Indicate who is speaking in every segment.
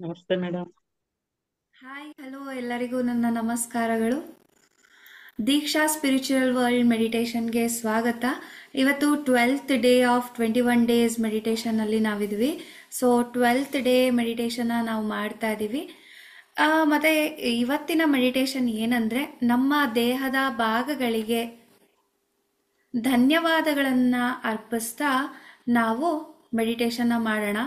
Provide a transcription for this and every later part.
Speaker 1: ನಮಸ್ತೆ madam.
Speaker 2: Hi hello ಎಲ್ಲರಿಗೂ ನನ್ನ ನಮಸ್ಕಾರಗಳು. ದೀಕ್ಷಾ ಸ್ಪಿರಿಚುವಲ್ ವರ್ಲ್ಡ್ ಮೆಡಿಟೇಷನ್ಗೆ ಸ್ವಾಗತ. ಇವತ್ತು 12th ಡೇ ಆಫ್ 21 ಡೇಸ್ ಮೆಡಿಟೇಷನಲ್ಲಿ ನಾವಿದ್ವಿ. ಸೊ 12th ಡೇ ಮೆಡಿಟೇಷನ್ನ ನಾವು ಮಾಡ್ತಾ ಇದ್ದೀವಿ. ಮತ್ತು ಇವತ್ತಿನ ಮೆಡಿಟೇಷನ್ ಏನಂದರೆ, ನಮ್ಮ ದೇಹದ ಭಾಗಗಳಿಗೆ ಧನ್ಯವಾದಗಳನ್ನು ಅರ್ಪಿಸ್ತಾ ನಾವು ಮೆಡಿಟೇಷನ್ನ ಮಾಡೋಣ.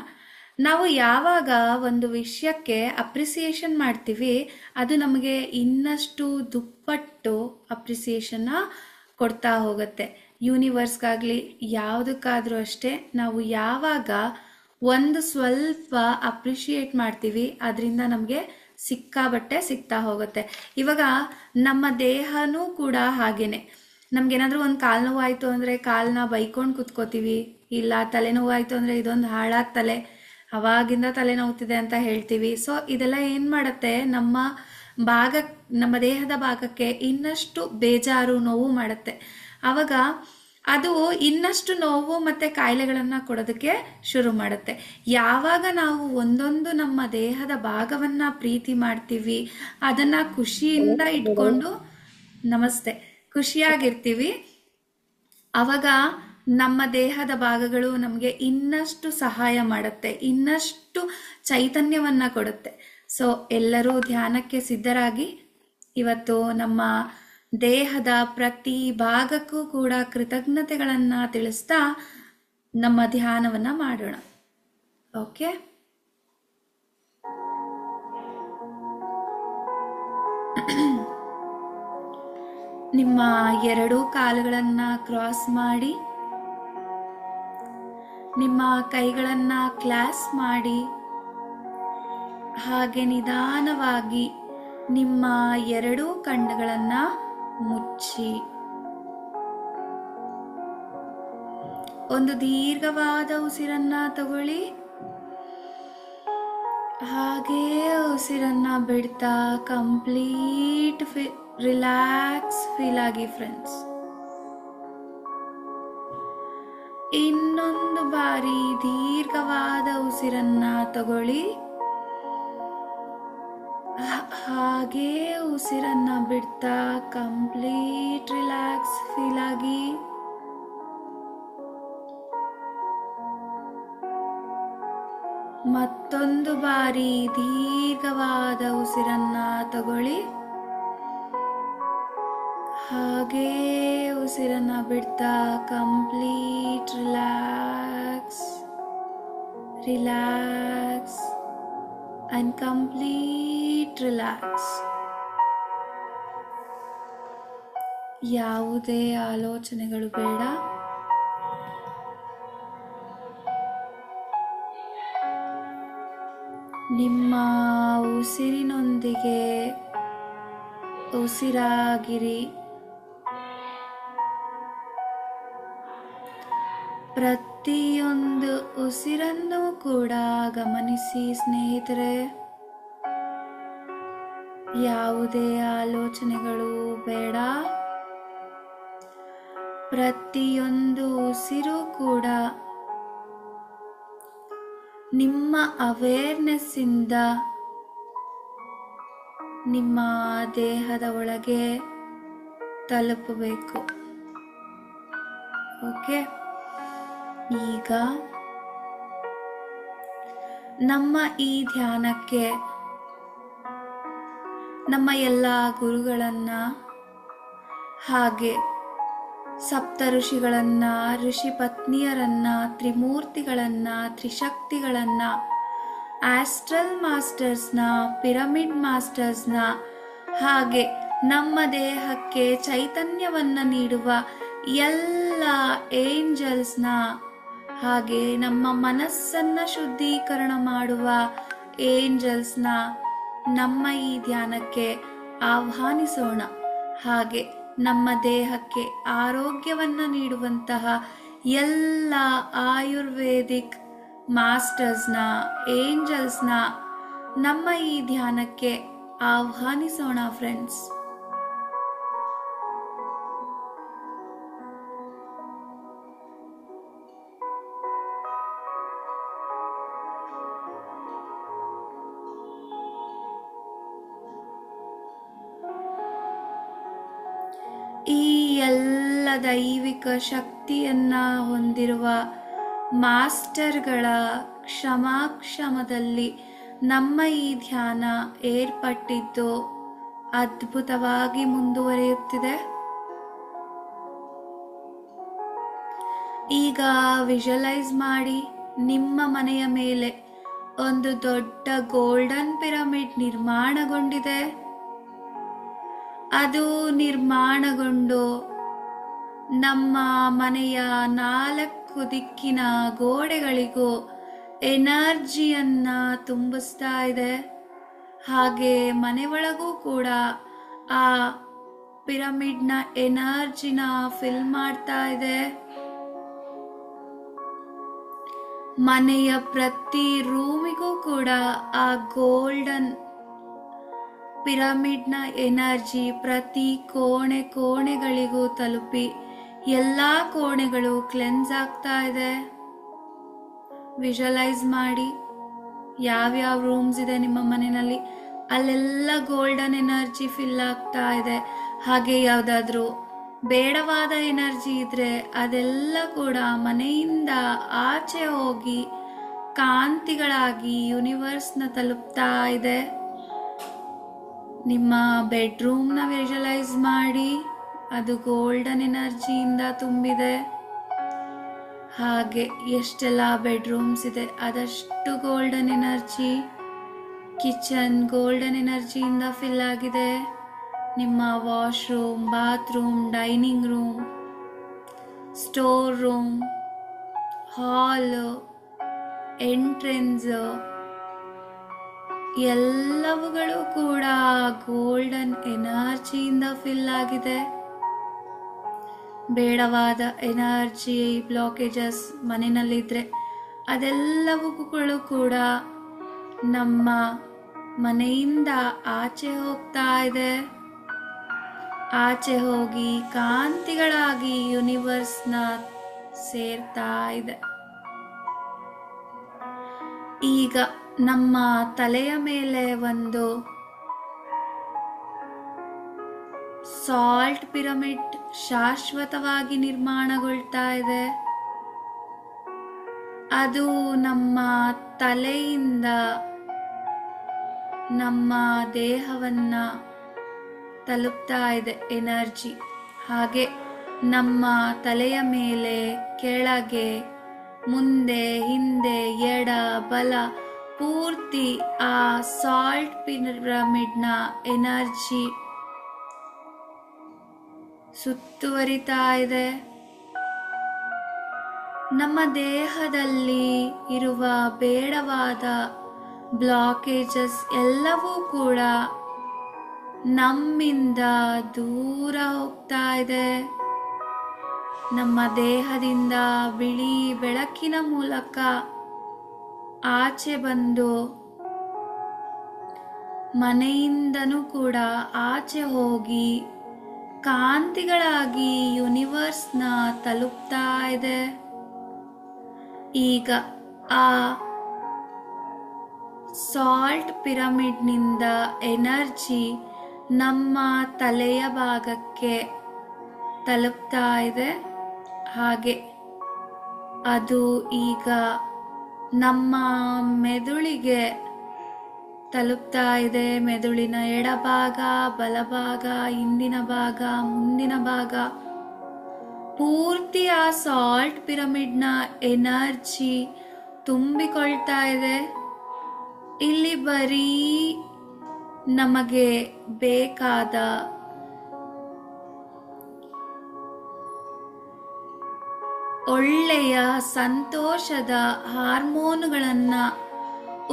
Speaker 2: ನಾವು ಯಾವಾಗ ಒಂದು ವಿಷಯಕ್ಕೆ ಅಪ್ರಿಸಿಯೇಷನ್ ಮಾಡ್ತೀವಿ, ಅದು ನಮಗೆ ಇನ್ನಷ್ಟು ದುಪ್ಪಟ್ಟು ಅಪ್ರಿಸಿಯೇಷನ್ನ ಕೊಡ್ತಾ ಹೋಗುತ್ತೆ. ಯೂನಿವರ್ಸ್ಗಾಗಲಿ ಯಾವುದಕ್ಕಾದರೂ ಅಷ್ಟೇ, ನಾವು ಯಾವಾಗ ಒಂದು ಸ್ವಲ್ಪ ಅಪ್ರಿಷಿಯೇಟ್ ಮಾಡ್ತೀವಿ, ಅದರಿಂದ ನಮಗೆ ಸಿಕ್ಕಾಬಟ್ಟೆ ಸಿಗ್ತಾ ಹೋಗುತ್ತೆ. ಇವಾಗ ನಮ್ಮ ದೇಹನೂ ಕೂಡ ಹಾಗೇನೆ. ನಮ್ಗೇನಾದರೂ ಒಂದು ಕಾಲು ನೋವು ಆಯಿತು ಅಂದರೆ ಕಾಲನ್ನ ಬೈಕೊಂಡು ಕುತ್ಕೋತೀವಿ. ಇಲ್ಲ ತಲೆನೋವು ಆಯಿತು ಅಂದರೆ ಇದೊಂದು ಹಾಳಾದ ತಲೆ, ಅವಾಗಿಂದ ತಲೆನೋವುತ್ತಿದೆ ಅಂತ ಹೇಳ್ತೀವಿ. ಸೊ ಇದೆಲ್ಲ ಏನು ಮಾಡುತ್ತೆ, ಭಾಗ ನಮ್ಮ ದೇಹದ ಭಾಗಕ್ಕೆ ಇನ್ನಷ್ಟು ಬೇಜಾರು ನೋವು ಮಾಡುತ್ತೆ. ಆವಾಗ ಅದು ಇನ್ನಷ್ಟು ನೋವು ಮತ್ತು ಕಾಯಿಲೆಗಳನ್ನು ಕೊಡೋದಕ್ಕೆ ಶುರು ಮಾಡುತ್ತೆ. ಯಾವಾಗ ನಾವು ಒಂದೊಂದು ನಮ್ಮ ದೇಹದ ಭಾಗವನ್ನು ಪ್ರೀತಿ ಮಾಡ್ತೀವಿ, ಅದನ್ನು ಖುಷಿಯಿಂದ ಇಟ್ಕೊಂಡು ನಮಸ್ತೆ ಖುಷಿಯಾಗಿರ್ತೀವಿ, ಆವಾಗ ನಮ್ಮ ದೇಹದ ಭಾಗಗಳು ನಮಗೆ ಇನ್ನಷ್ಟು ಸಹಾಯ ಮಾಡುತ್ತೆ, ಇನ್ನಷ್ಟು ಚೈತನ್ಯವನ್ನು ಕೊಡುತ್ತೆ. ಸೊ ಎಲ್ಲರೂ ಧ್ಯಾನಕ್ಕೆ ಸಿದ್ಧರಾಗಿ ಇವತ್ತು ನಮ್ಮ ದೇಹದ ಪ್ರತಿ ಭಾಗಕ್ಕೂ ಕೂಡ ಕೃತಜ್ಞತೆಗಳನ್ನು ತಿಳಿಸ್ತಾ ನಮ್ಮ ಧ್ಯಾನವನ್ನು ಮಾಡೋಣ. ಓಕೆ, ನಿಮ್ಮ ಎರಡೂ ಕಾಲುಗಳನ್ನು ಕ್ರಾಸ್ ಮಾಡಿ, ನಿಮ್ಮ ಕೈಗಳನ್ನು ಕ್ಲಾಸ್ ಮಾಡಿ, ಹಾಗೆ ನಿಧಾನವಾಗಿ ನಿಮ್ಮ ಎರಡೂ ಕಣ್ಣುಗಳನ್ನು ಮುಚ್ಚಿ ಒಂದು ದೀರ್ಘವಾದ ಉಸಿರನ್ನ ತಗೊಳ್ಳಿ. ಹಾಗೇ ಉಸಿರನ್ನ ಬಿಡ್ತಾ ಕಂಪ್ಲೀಟ್ ರಿಲ್ಯಾಕ್ಸ್ ಫೀಲ್ ಆಗಿ ಫ್ರೆಂಡ್ಸ್. ಇನ್ನೊಂದು ಬಾರಿ ದೀರ್ಘವಾದ ಉಸಿರನ್ನ ತಗೊಳ್ಳಿ. ಹಾಗೇ ಉಸಿರನ್ನ ಬಿಡ್ತಾ ಕಂಪ್ಲೀಟ್ ರಿಲ್ಯಾಕ್ಸ್ ಫೀಲ್ ಆಗಿ. ಮತ್ತೊಂದು ಬಾರಿ ದೀರ್ಘವಾದ ಉಸಿರನ್ನ ತಗೊಳ್ಳಿ. ಹಾಗೇ ಉಸಿರನ್ನ ಬಿಡ್ತಾ complete relax relax and complete relax. ಯಾವುದೇ ಆಲೋಚನೆಗಳು ಬೇಡ. ನಿಮ್ಮ ಉಸಿರಿನೊಂದಿಗೆ ಉಸಿರಾಗಿರಿ. ಪ್ರತಿಯೊಂದು ಉಸಿರನ್ನು ಕೂಡ ಗಮನಿಸಿ ಸ್ನೇಹಿತರೆ. ಯಾವುದೇ ಆಲೋಚನೆಗಳು ಬೇಡ. ಪ್ರತಿಯೊಂದು ಉಸಿರು ಕೂಡ ನಿಮ್ಮ ಅವೇರ್ನೆಸ್ ಇಂದ ನಿಮ್ಮ ದೇಹದ ಒಳಗೆ ತಲುಪಬೇಕು. ಓಕೆ, ಈಗ ನಮ್ಮ ಈ ಧ್ಯಾನಕ್ಕೆ ನಮ್ಮ ಎಲ್ಲ ಗುರುಗಳನ್ನ, ಹಾಗೆ ಸಪ್ತ ಋಷಿಗಳನ್ನ, ಋಷಿ ಪತ್ನಿಯರನ್ನ, ತ್ರಿಮೂರ್ತಿಗಳನ್ನ, ತ್ರಿಶಕ್ತಿಗಳನ್ನ, ಆಸ್ಟ್ರಲ್ ಮಾಸ್ಟರ್ಸ್ನ, ಪಿರಮಿಡ್ ಮಾಸ್ಟರ್ಸ್ನ, ಹಾಗೆ ನಮ್ಮ ದೇಹಕ್ಕೆ ಚೈತನ್ಯವನ್ನ ನೀಡುವ ಎಲ್ಲ ಏಂಜಲ್ಸ್ನ, ಹಾಗೆ ನಮ್ಮ ಮನಸ್ಸನ್ನ ಶುದ್ಧೀಕರಣ ಮಾಡುವ ಏಂಜಲ್ಸ್ನ ನಮ್ಮ ಈ ಧ್ಯಾನಕ್ಕೆ ಆಹ್ವಾನಿಸೋಣ. ಹಾಗೆ ನಮ್ಮ ದೇಹಕ್ಕೆ ಆರೋಗ್ಯವನ್ನ ನೀಡುವಂತಹ ಎಲ್ಲ ಆಯುರ್ವೇದಿಕ್ ಮಾಸ್ಟರ್ಸ್ನ, ಏಂಜಲ್ಸ್ನ ನಮ್ಮ ಈ ಧ್ಯಾನಕ್ಕೆ ಆಹ್ವಾನಿಸೋಣ ಫ್ರೆಂಡ್ಸ್. ಈ ಎಲ್ಲ ದೈವಿಕ ಶಕ್ತಿಯನ್ನ ಹೊಂದಿರುವ ಮಾಸ್ಟರ್ಗಳ ಕ್ಷಮಾಕ್ಷಮದಲ್ಲಿ ನಮ್ಮ ಈ ಧ್ಯಾನ ಏರ್ಪಟ್ಟಿದ್ದು ಅದ್ಭುತವಾಗಿ ಮುಂದುವರಿಯುತ್ತಿದೆ. ಈಗ ವಿಜುವಲೈಸ್ ಮಾಡಿ, ನಿಮ್ಮ ಮನೆಯ ಮೇಲೆ ಒಂದು ದೊಡ್ಡ ಗೋಲ್ಡನ್ ಪಿರಮಿಡ್ ನಿರ್ಮಾಣಗೊಂಡಿದೆ. ಅದು ನಿರ್ಮಾಣಗೊಂಡು ನಮ್ಮ ಮನೆಯ 4 ದಿಕ್ಕಿನ ಗೋಡೆಗಳಿಗೂ ಎನರ್ಜಿಯನ್ನ ತುಂಬಿಸ್ತಾ ಇದೆ. ಹಾಗೆ ಮನೆ ಒಳಗೂ ಕೂಡ ಆ ಪಿರಮಿಡ್ನ ಎನರ್ಜಿನ ಫಿಲ್ ಮಾಡ್ತಾ ಇದೆ. ಮನೆಯ ಪ್ರತಿ ರೂಮಿಗೂ ಕೂಡ ಆ ಗೋಲ್ಡನ್ ಪಿರಮಿಡ್ನ ಎನರ್ಜಿ ಪ್ರತಿ ಕೋಣೆಗಳಿಗೂ ತಲುಪಿ ಎಲ್ಲಾ ಕೋಣೆಗಳು ಕ್ಲೆನ್ಸ್ ಆಗ್ತಾ ಇದೆ. ವಿಜುವಲೈಸ್ ಮಾಡಿ, ಯಾವ್ಯಾವ ರೂಮ್ಸ್ ಇದೆ ನಿಮ್ಮ ಮನೆಯಲ್ಲಿ ಅಲ್ಲೆಲ್ಲ ಗೋಲ್ಡನ್ ಎನರ್ಜಿ ಫಿಲ್ ಆಗ್ತಾ ಇದೆ. ಹಾಗೆ ಯಾವ್ದಾದ್ರು ಬೇಡವಾದ ಎನರ್ಜಿ ಇದ್ರೆ ಅದೆಲ್ಲ ಕೂಡ ಮನೆಯಿಂದ ಆಚೆ ಹೋಗಿ ಕಾಂತಿಗಳಾಗಿ ಯೂನಿವರ್ಸ್ನ ತಲುಪ್ತಾ ಇದೆ. ನಿಮ್ಮ ಬೆಡ್ರೂಮ್ನ ವಿಜುವಲೈಸ್ ಮಾಡಿ, ಅದು ಗೋಲ್ಡನ್ ಎನರ್ಜಿಯಿಂದ ತುಂಬಿದೆ. ಹಾಗೆ ಎಷ್ಟೆಲ್ಲ ಬೆಡ್ರೂಮ್ಸ್ ಇದೆ ಅದಷ್ಟು ಗೋಲ್ಡನ್ ಎನರ್ಜಿ. ಕಿಚನ್ ಗೋಲ್ಡನ್ ಎನರ್ಜಿಯಿಂದ ಫಿಲ್ ಆಗಿದೆ. ನಿಮ್ಮ washroom, bathroom, dining room, store room, hall, entrance ಎಲ್ಲವುಗಳು ಕೂಡ ಗೋಲ್ಡನ್ ಎನರ್ಜಿಯಿಂದ ಫಿಲ್ ಆಗಿದೆ. ಬೇಡವಾದ ಎನರ್ಜಿ ಬ್ಲಾಕೇಜಸ್ ಮನೆಯಲ್ಲಿದ್ರೆ ಅದೆಲ್ಲವುಗಳು ಕೂಡ ನಮ್ಮ ಮನೆಯಿಂದ ಆಚೆ ಹೋಗ್ತಾ ಇದೆ. ಆಚೆ ಹೋಗಿ ಕಾಂತಿಗಳಾಗಿ ಯೂನಿವರ್ಸ್ನ ಸೇರ್ತಾ ಇದೆ. ಈಗ ನಮ್ಮ ತಲೆಯ ಮೇಲೆ ಒಂದು ಸಾಲ್ಟ್ ಪಿರಮಿಡ್ ಶಾಶ್ವತವಾಗಿ ನಿರ್ಮಾಣಗೊಳ್ತಾ ಇದೆ. ಅದು ನಮ್ಮ ತಲೆಯಿಂದ ನಮ್ಮ ದೇಹವನ್ನ ತಲುಪ್ತಾ ಇದೆ ಎನರ್ಜಿ. ಹಾಗೆ ನಮ್ಮ ತಲೆಯ ಮೇಲೆ, ಕೆಳಗೆ, ಮುಂದೆ, ಹಿಂದೆ, ಎಡ, ಬಲ ಪೂರ್ತಿ ಆ ಸಾಲ್ಟ್ ಪಿರಮಿಡ್ನ ಎನರ್ಜಿ ಸುತ್ತುವರಿತಾ ಇದೆ. ನಮ್ಮ ದೇಹದಲ್ಲಿ ಇರುವ ಬೇಡವಾದ ಬ್ಲಾಕೇಜಸ್ ಎಲ್ಲವೂ ಕೂಡ ನಮ್ಮಿಂದ ದೂರ ಹೋಗ್ತಾ ಇದೆ. ನಮ್ಮ ದೇಹದಿಂದ ಬಿಳಿ ಬೆಳಕಿನ ಮೂಲಕ ಆಚೆ ಬಂದು ಮನೆಯಿಂದನೂ ಕೂಡ ಆಚೆ ಹೋಗಿ ಕಾಂತಿಗಳಾಗಿ ಯೂನಿವರ್ಸ್ನ ತಲುಪ್ತಾ ಇದೆ. ಈಗ ಆ ಸಾಲ್ಟ್ ಪಿರಮಿಡ್ನಿಂದ ಎನರ್ಜಿ ನಮ್ಮ ತಲೆಯ ಭಾಗಕ್ಕೆ ತಲುಪ್ತಾ ಇದೆ. ಹಾಗೆ ಅದು ಈಗ ನಮ್ಮ ಮೆದುಳಿಗೆ ತಲುಪ್ತಾ ಇದೆ. ಮೆದುಳಿನ ಎಡಭಾಗ, ಬಲಭಾಗ, ಹಿಂದಿನ ಭಾಗ, ಮುಂದಿನ ಭಾಗ ಪೂರ್ತಿ ಆ ಸಾಲ್ಟ್ ಪಿರಮಿಡ್ನ ಎನರ್ಜಿ ತುಂಬಿಕೊಳ್ತಾ ಇದೆ. ಇಲ್ಲಿ ಬರೀ ನಮಗೆ ಬೇಕಾದ ಒಳ್ಳೆಯ ಸಂತೋಷದ ಹಾರ್ಮೋನುಗಳನ್ನ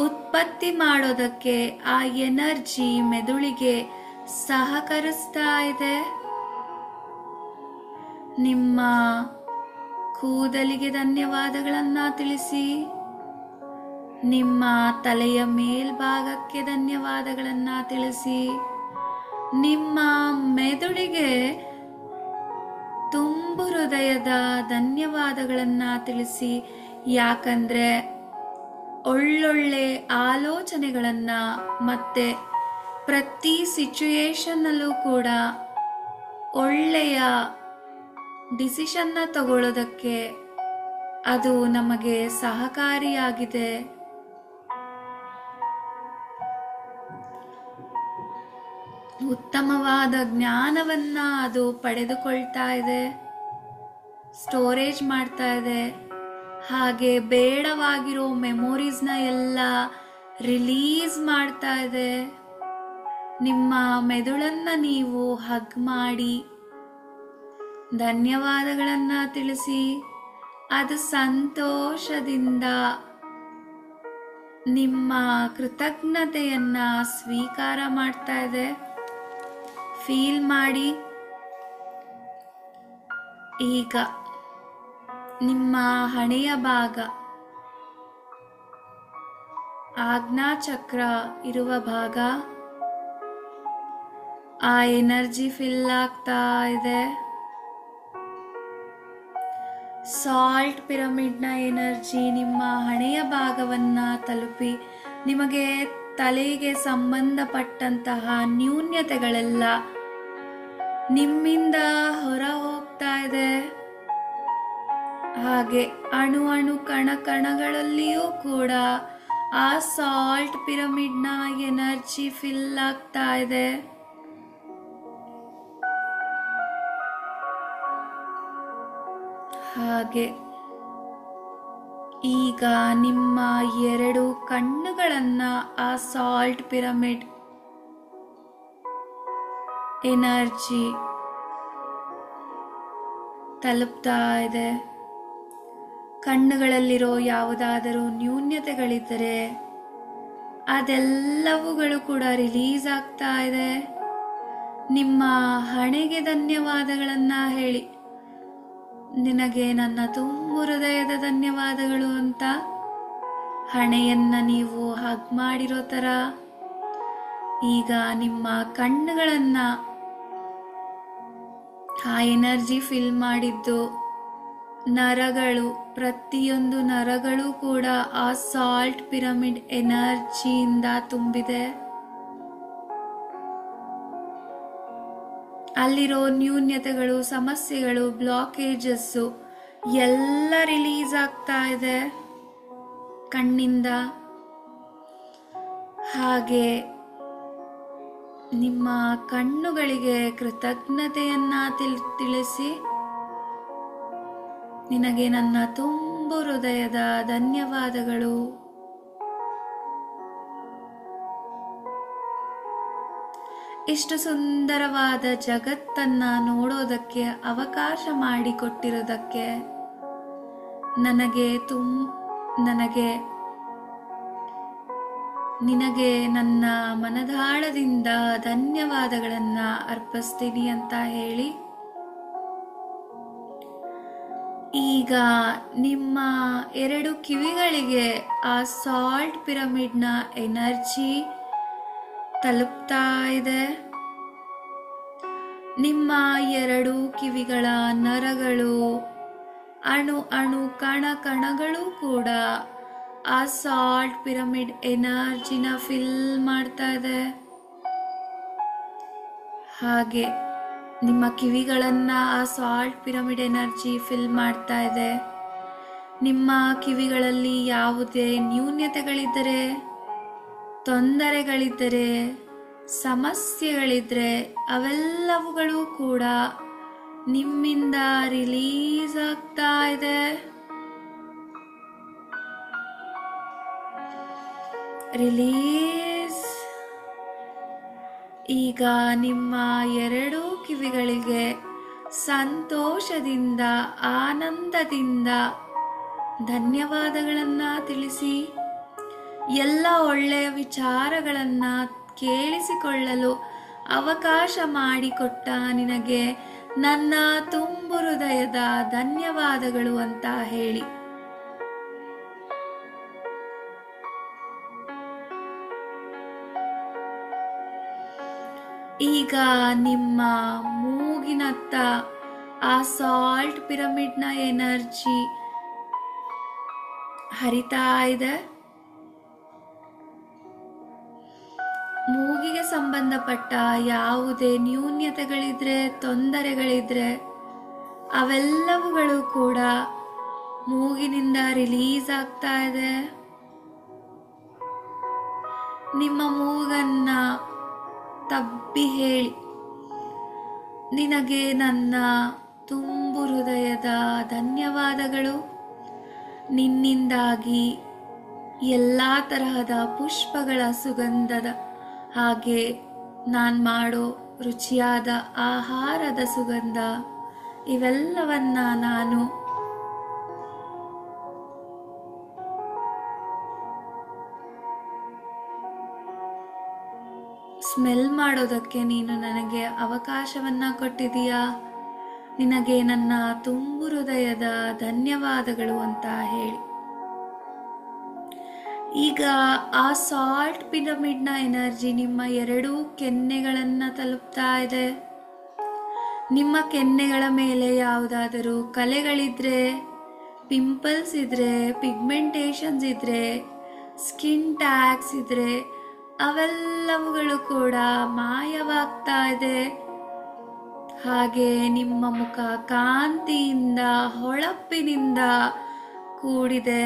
Speaker 2: ಉತ್ಪತ್ತಿ ಮಾಡೋದಕ್ಕೆ ಆ ಎನರ್ಜಿ ಮೆದುಳಿಗೆ ಸಹಕರಿಸ್ತಾ ಇದೆ. ನಿಮ್ಮ ಕೂದಲಿಗೆ ಧನ್ಯವಾದಗಳನ್ನ ತಿಳಿಸಿ. ನಿಮ್ಮ ತಲೆಯ ಮೇಲ್ಭಾಗಕ್ಕೆ ಧನ್ಯವಾದಗಳನ್ನ ತಿಳಿಸಿ. ನಿಮ್ಮ ಮೆದುಳಿಗೆ ತುಂಬು ಹೃದಯದ ಧನ್ಯವಾದಗಳನ್ನ ತಿಳಿಸಿ. ಯಾಕಂದ್ರೆ ಒಳ್ಳೊಳ್ಳೆ ಆಲೋಚನೆಗಳನ್ನ ಮತ್ತೆ ಪ್ರತಿ ಸಿಚುಯೇಷನ್ ಅಲ್ಲೂ ಕೂಡ ಒಳ್ಳೆಯ ಡಿಸಿಷನ್ನ ತಗೊಳ್ಳೋದಕ್ಕೆ ಅದು ನಮಗೆ ಸಹಕಾರಿಯಾಗಿದೆ. ಉತ್ತಮವಾದ ಜ್ಞಾನವನ್ನ ಅದು ಪಡೆದುಕೊಳ್ತಾ ಇದೆ, ಸ್ಟೋರೇಜ್ ಮಾಡ್ತಾ ಇದೆ. ಹಾಗೆ ಬೇಡವಾಗಿರೋ ಮೆಮೊರೀಸ್ನ ಎಲ್ಲ ರಿಲೀಸ್ ಮಾಡ್ತಾ ಇದೆ. ನಿಮ್ಮ ಮೆದುಳನ್ನ ನೀವು ಹಗ್ ಮಾಡಿ ಧನ್ಯವಾದಗಳನ್ನ ತಿಳಿಸಿ, ಅದು ಸಂತೋಷದಿಂದ ನಿಮ್ಮ ಕೃತಜ್ಞತೆಯನ್ನ ಸ್ವೀಕಾರ ಮಾಡ್ತಾ ಇದೆ. ಫೀಲ್ ಮಾಡಿ. ಈಗ ನಿಮ್ಮ ಹಣೆಯ ಭಾಗ, ಆಜ್ಞಾಚಕ್ರ ಇರುವ ಭಾಗ, ಆ ಎನರ್ಜಿ ಫಿಲ್ ಆಗ್ತಾ ಇದೆ. ಸಾಲ್ಟ್ ಪಿರಮಿಡ್ನ ಎನರ್ಜಿ ನಿಮ್ಮ ಹಣೆಯ ಭಾಗವನ್ನ ತಲುಪಿ ನಿಮಗೆ ತಲೆಗೆ ಸಂಬಂಧಪಟ್ಟಂತಹ ನ್ಯೂನ್ಯತೆಗಳೆಲ್ಲ ನಿಮ್ಮಿಂದ ಹೊರ ಹೋಗ್ತಾ ಇದೆ. ಹಾಗೆ ಅಣು ಅಣು ಕಣಗಳಲ್ಲಿಯೂ ಕೂಡ ಆ ಸಾಲ್ಟ್ ಪಿರಮಿಡ್ನ ಎನರ್ಜಿ ಫಿಲ್ ಆಗ್ತಾ ಇದೆ. ಹಾಗೆ ಈಗ ನಿಮ್ಮ 2 ಕಣ್ಣುಗಳನ್ನ ಆ ಸಾಲ್ಟ್ ಪಿರಮಿಡ್ ಎನರ್ಜಿ ತಲುಪ್ತಾ ಇದೆ. ಕಣ್ಣುಗಳಲ್ಲಿರೋ ಯಾವುದಾದರೂ ನ್ಯೂನ್ಯತೆಗಳಿದ್ದರೆ ಅದೆಲ್ಲವುಗಳು ಕೂಡ ರಿಲೀಸ್ ಆಗ್ತಾ ಇದೆ. ನಿಮ್ಮ ಹಣೆಗೆ ಧನ್ಯವಾದಗಳನ್ನ ಹೇಳಿ, ನಿನಗೆ ನನ್ನ ತುಂಬು ಹೃದಯದ ಧನ್ಯವಾದಗಳು ಅಂತ. ಹಣೆಯನ್ನ ನೀವು ಹಗ್ ಮಾಡಿರೋ ತರ ಈಗ ನಿಮ್ಮ ಕಣ್ಣುಗಳನ್ನ ಆ ಎನರ್ಜಿ ಫಿಲ್ ಮಾಡಿದ್ದು, ನರಗಳು, ಪ್ರತಿಯೊಂದು ನರಗಳು ಕೂಡ ಆ ಸಾಲ್ಟ್ ಪಿರಮಿಡ್ ಎನರ್ಜಿಯಿಂದ ತುಂಬಿದೆ. ಅಲ್ಲಿರೋ ನ್ಯೂನ್ಯತೆಗಳು, ಸಮಸ್ಯೆಗಳು, ಬ್ಲಾಕೇಜಸ್ಸು ಎಲ್ಲ ರಿಲೀಸ್ ಆಗ್ತಾ ಇದೆ ಕಣ್ಣಿಂದ. ಹಾಗೆ ನಿಮ್ಮ ಕಣ್ಣುಗಳಿಗೆ ಕೃತಜ್ಞತೆಯನ್ನ ತಿಳಿಸಿ, ನಿನಗೆ ನನ್ನ ತುಂಬು ಹೃದಯದ ಧನ್ಯವಾದಗಳು. ಇಷ್ಟು ಸುಂದರವಾದ ಜಗತ್ತನ್ನ ನೋಡೋದಕ್ಕೆ ಅವಕಾಶ ಮಾಡಿಕೊಟ್ಟಿರೋದಕ್ಕೆ ನಿನಗೆ ನನ್ನ ಮನದಾಳದಿಂದ ಧನ್ಯವಾದಗಳನ್ನ ಅರ್ಪಿಸ್ತೀನಿ ಅಂತ ಹೇಳಿ, ಈಗ ನಿಮ್ಮ 2 ಕಿವಿಗಳಿಗೆ ಆ ಸಾಲ್ಟ್ ಪಿರಮಿಡ್ನ ಎನರ್ಜಿ ತಲುಪ್ತಾ ಇದೆ. ನಿಮ್ಮ 2 ಕಿವಿಗಳ ನರಗಳು, ಅಣು ಅಣು ಕಣಗಳು ಕೂಡ ಆ ಸಾಲ್ಟ್ ಪಿರಮಿಡ್ ಎನರ್ಜಿನ ಫಿಲ್ ಮಾಡ್ತಾ ಇದೆ. ಹಾಗೆ ನಿಮ್ಮ ಕಿವಿಗಳನ್ನ ಆ ಸಾಲ್ಟ್ ಪಿರಮಿಡ್ ಎನರ್ಜಿ ಫಿಲ್ ಮಾಡ್ತಾ ಇದೆ. ನಿಮ್ಮ ಕಿವಿಗಳಲ್ಲಿ ಯಾವುದೇ ನ್ಯೂನ್ಯತೆಗಳಿದ್ದರೆ, ತೊಂದರೆಗಳಿದ್ದರೆ, ಸಮಸ್ಯೆಗಳಿದ್ರೆ ಅವೆಲ್ಲವುಗಳು ಕೂಡ ನಿಮ್ಮಿಂದ ರಿಲೀಸ್ ಆಗ್ತಾ ಇದೆ. ರಿಲೀಸ್. ಈಗ ನಿಮ್ಮ 2 ಕಿವಿಗಳಿಗೆ ಸಂತೋಷದಿಂದ, ಆನಂದದಿಂದ ಧನ್ಯವಾದಗಳನ್ನ ತಿಳಿಸಿ, ಎಲ್ಲ ಒಳ್ಳೆಯ ವಿಚಾರಗಳನ್ನ ಕೇಳಿಸಿಕೊಳ್ಳಲು ಅವಕಾಶ ಮಾಡಿಕೊಟ್ಟ ನಿನಗೆ ನನ್ನ ತುಂಬು ಹೃದಯದ ಧನ್ಯವಾದಗಳು ಅಂತ ಹೇಳಿ. ಈಗ ನಿಮ್ಮ ಮೂಗಿನತ್ತ ಆ ಸಾಲ್ಟ್ ಪಿರಮಿಡ್ನ ಎನರ್ಜಿ ಹರಿತಾ ಇದೆ. ಮೂಗಿಗೆ ಸಂಬಂಧಪಟ್ಟ ಯಾವುದೇ ನ್ಯೂನ್ಯತೆಗಳಿದ್ರೆ, ತೊಂದರೆಗಳಿದ್ರೆ ಅವೆಲ್ಲವುಗಳು ಕೂಡ ಮೂಗಿನಿಂದ ರಿಲೀಸ್ ಆಗ್ತಾ ಇದೆ. ನಿಮ್ಮ ಮೂಗನ್ನ ತಬ್ಬಿ ಹೇಳಿ, ನಿನಗೆ ನನ್ನ ತುಂಬು ಹೃದಯದ ಧನ್ಯವಾದಗಳು. ನಿನ್ನಿಂದಾಗಿ ಎಲ್ಲ ತರಹದ ಪುಷ್ಪಗಳ ಸುಗಂಧದ ಹಾಗೆ ನಾನು ಮಾಡೋ ರುಚಿಯಾದ ಆಹಾರದ ಸುಗಂಧ ಇವೆಲ್ಲವನ್ನ ನಾನು ಸ್ಮೆಲ್ ಮಾಡೋದಕ್ಕೆ ನೀನು ನನಗೆ ಅವಕಾಶವನ್ನ ಕೊಟ್ಟಿದೀಯಾ. ನಿನಗೆ ನನ್ನ ತುಂಬು ಹೃದಯದ ಧನ್ಯವಾದಗಳು ಅಂತ ಹೇಳಿ. ಈಗ ಆ ಸಾಲ್ಟ್ ಪಿರಮಿಡ್ನ ಎನರ್ಜಿ ನಿಮ್ಮ 2 ಕೆನ್ನೆಗಳನ್ನ ತಲುಪ್ತಾ ಇದೆ. ನಿಮ್ಮ ಕೆನ್ನೆಗಳ ಮೇಲೆ ಯಾವುದಾದರೂ ಕಲೆಗಳಿದ್ರೆ, ಪಿಂಪಲ್ಸ್ ಇದ್ರೆ, ಪಿಗ್ಮೆಂಟೇಷನ್ಸ್ ಇದ್ರೆ, ಸ್ಕಿನ್ ಟ್ಯಾಗ್ಸ್ ಇದ್ರೆ ಅವೆಲ್ಲವುಗಳು ಕೂಡ ಮಾಯವಾಗ್ತಾ ಇದೆ. ಹಾಗೆ ನಿಮ್ಮ ಮುಖ ಕಾಂತಿಯಿಂದ, ಹೊಳಪಿನಿಂದ ಕೂಡಿದೆ.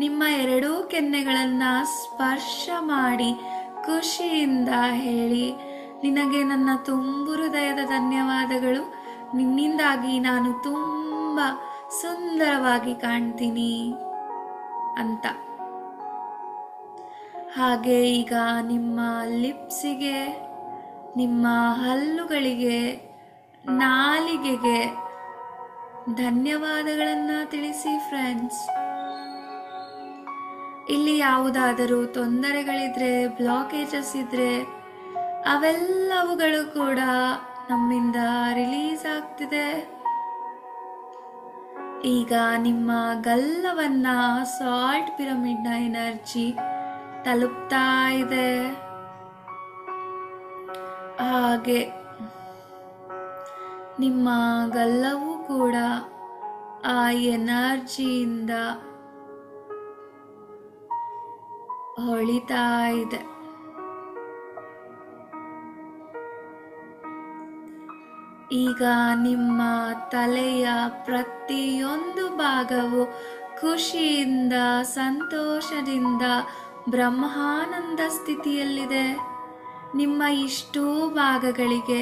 Speaker 2: ನಿಮ್ಮ 2 ಕೆನ್ನೆಗಳನ್ನ ಸ್ಪರ್ಶ ಮಾಡಿ ಖುಷಿಯಿಂದ ಹೇಳಿ, ನಿನಗೆ ನನ್ನ ತುಂಬು ಹೃದಯದ ಧನ್ಯವಾದಗಳು. ನಿನ್ನಿಂದಾಗಿ ನಾನು ತುಂಬಾ ಸುಂದರವಾಗಿ ಕಾಣ್ತೀನಿ ಅಂತ. ಹಾಗೆ ಈಗ ನಿಮ್ಮ ಲಿಪ್ಸಿಗೆ, ನಿಮ್ಮ ಹಲ್ಲುಗಳಿಗೆ, ನಾಲಿಗೆಗೆ ಧನ್ಯವಾದಗಳನ್ನ ತಿಳಿಸಿ ಫ್ರೆಂಡ್ಸ್. ಇಲ್ಲಿ ಯಾವುದಾದರೂ ತೊಂದರೆಗಳಿದ್ರೆ, ಬ್ಲಾಕೇಜಸ್ ಇದ್ರೆ ಅವೆಲ್ಲವುಗಳು ಕೂಡ ನಮ್ಮಿಂದ ರಿಲೀಸ್ ಆಗ್ತಿದೆ. ಈಗ ನಿಮ್ಮ ಗಲ್ಲವನ್ನ ಸಾಲ್ಟ್ ಪಿರಮಿಡ್ನ ಎನರ್ಜಿ ತಲುಪ್ತಾ ಇದೆ. ಹಾಗೆ ನಿಮ್ಮ ಗಲ್ಲವೂ ಕೂಡ ಆ ಎನರ್ಜಿಯಿಂದ ಹೊಳಿತಾ ಇದೆ. ಈಗ ನಿಮ್ಮ ತಲೆಯ ಪ್ರತಿಯೊಂದು ಭಾಗವು ಖುಷಿಯಿಂದ, ಸಂತೋಷದಿಂದ, ಬ್ರಹ್ಮಾನಂದ ಸ್ಥಿತಿಯಲ್ಲಿದೆ. ನಿಮ್ಮ ಇಷ್ಟೂ ಭಾಗಗಳಿಗೆ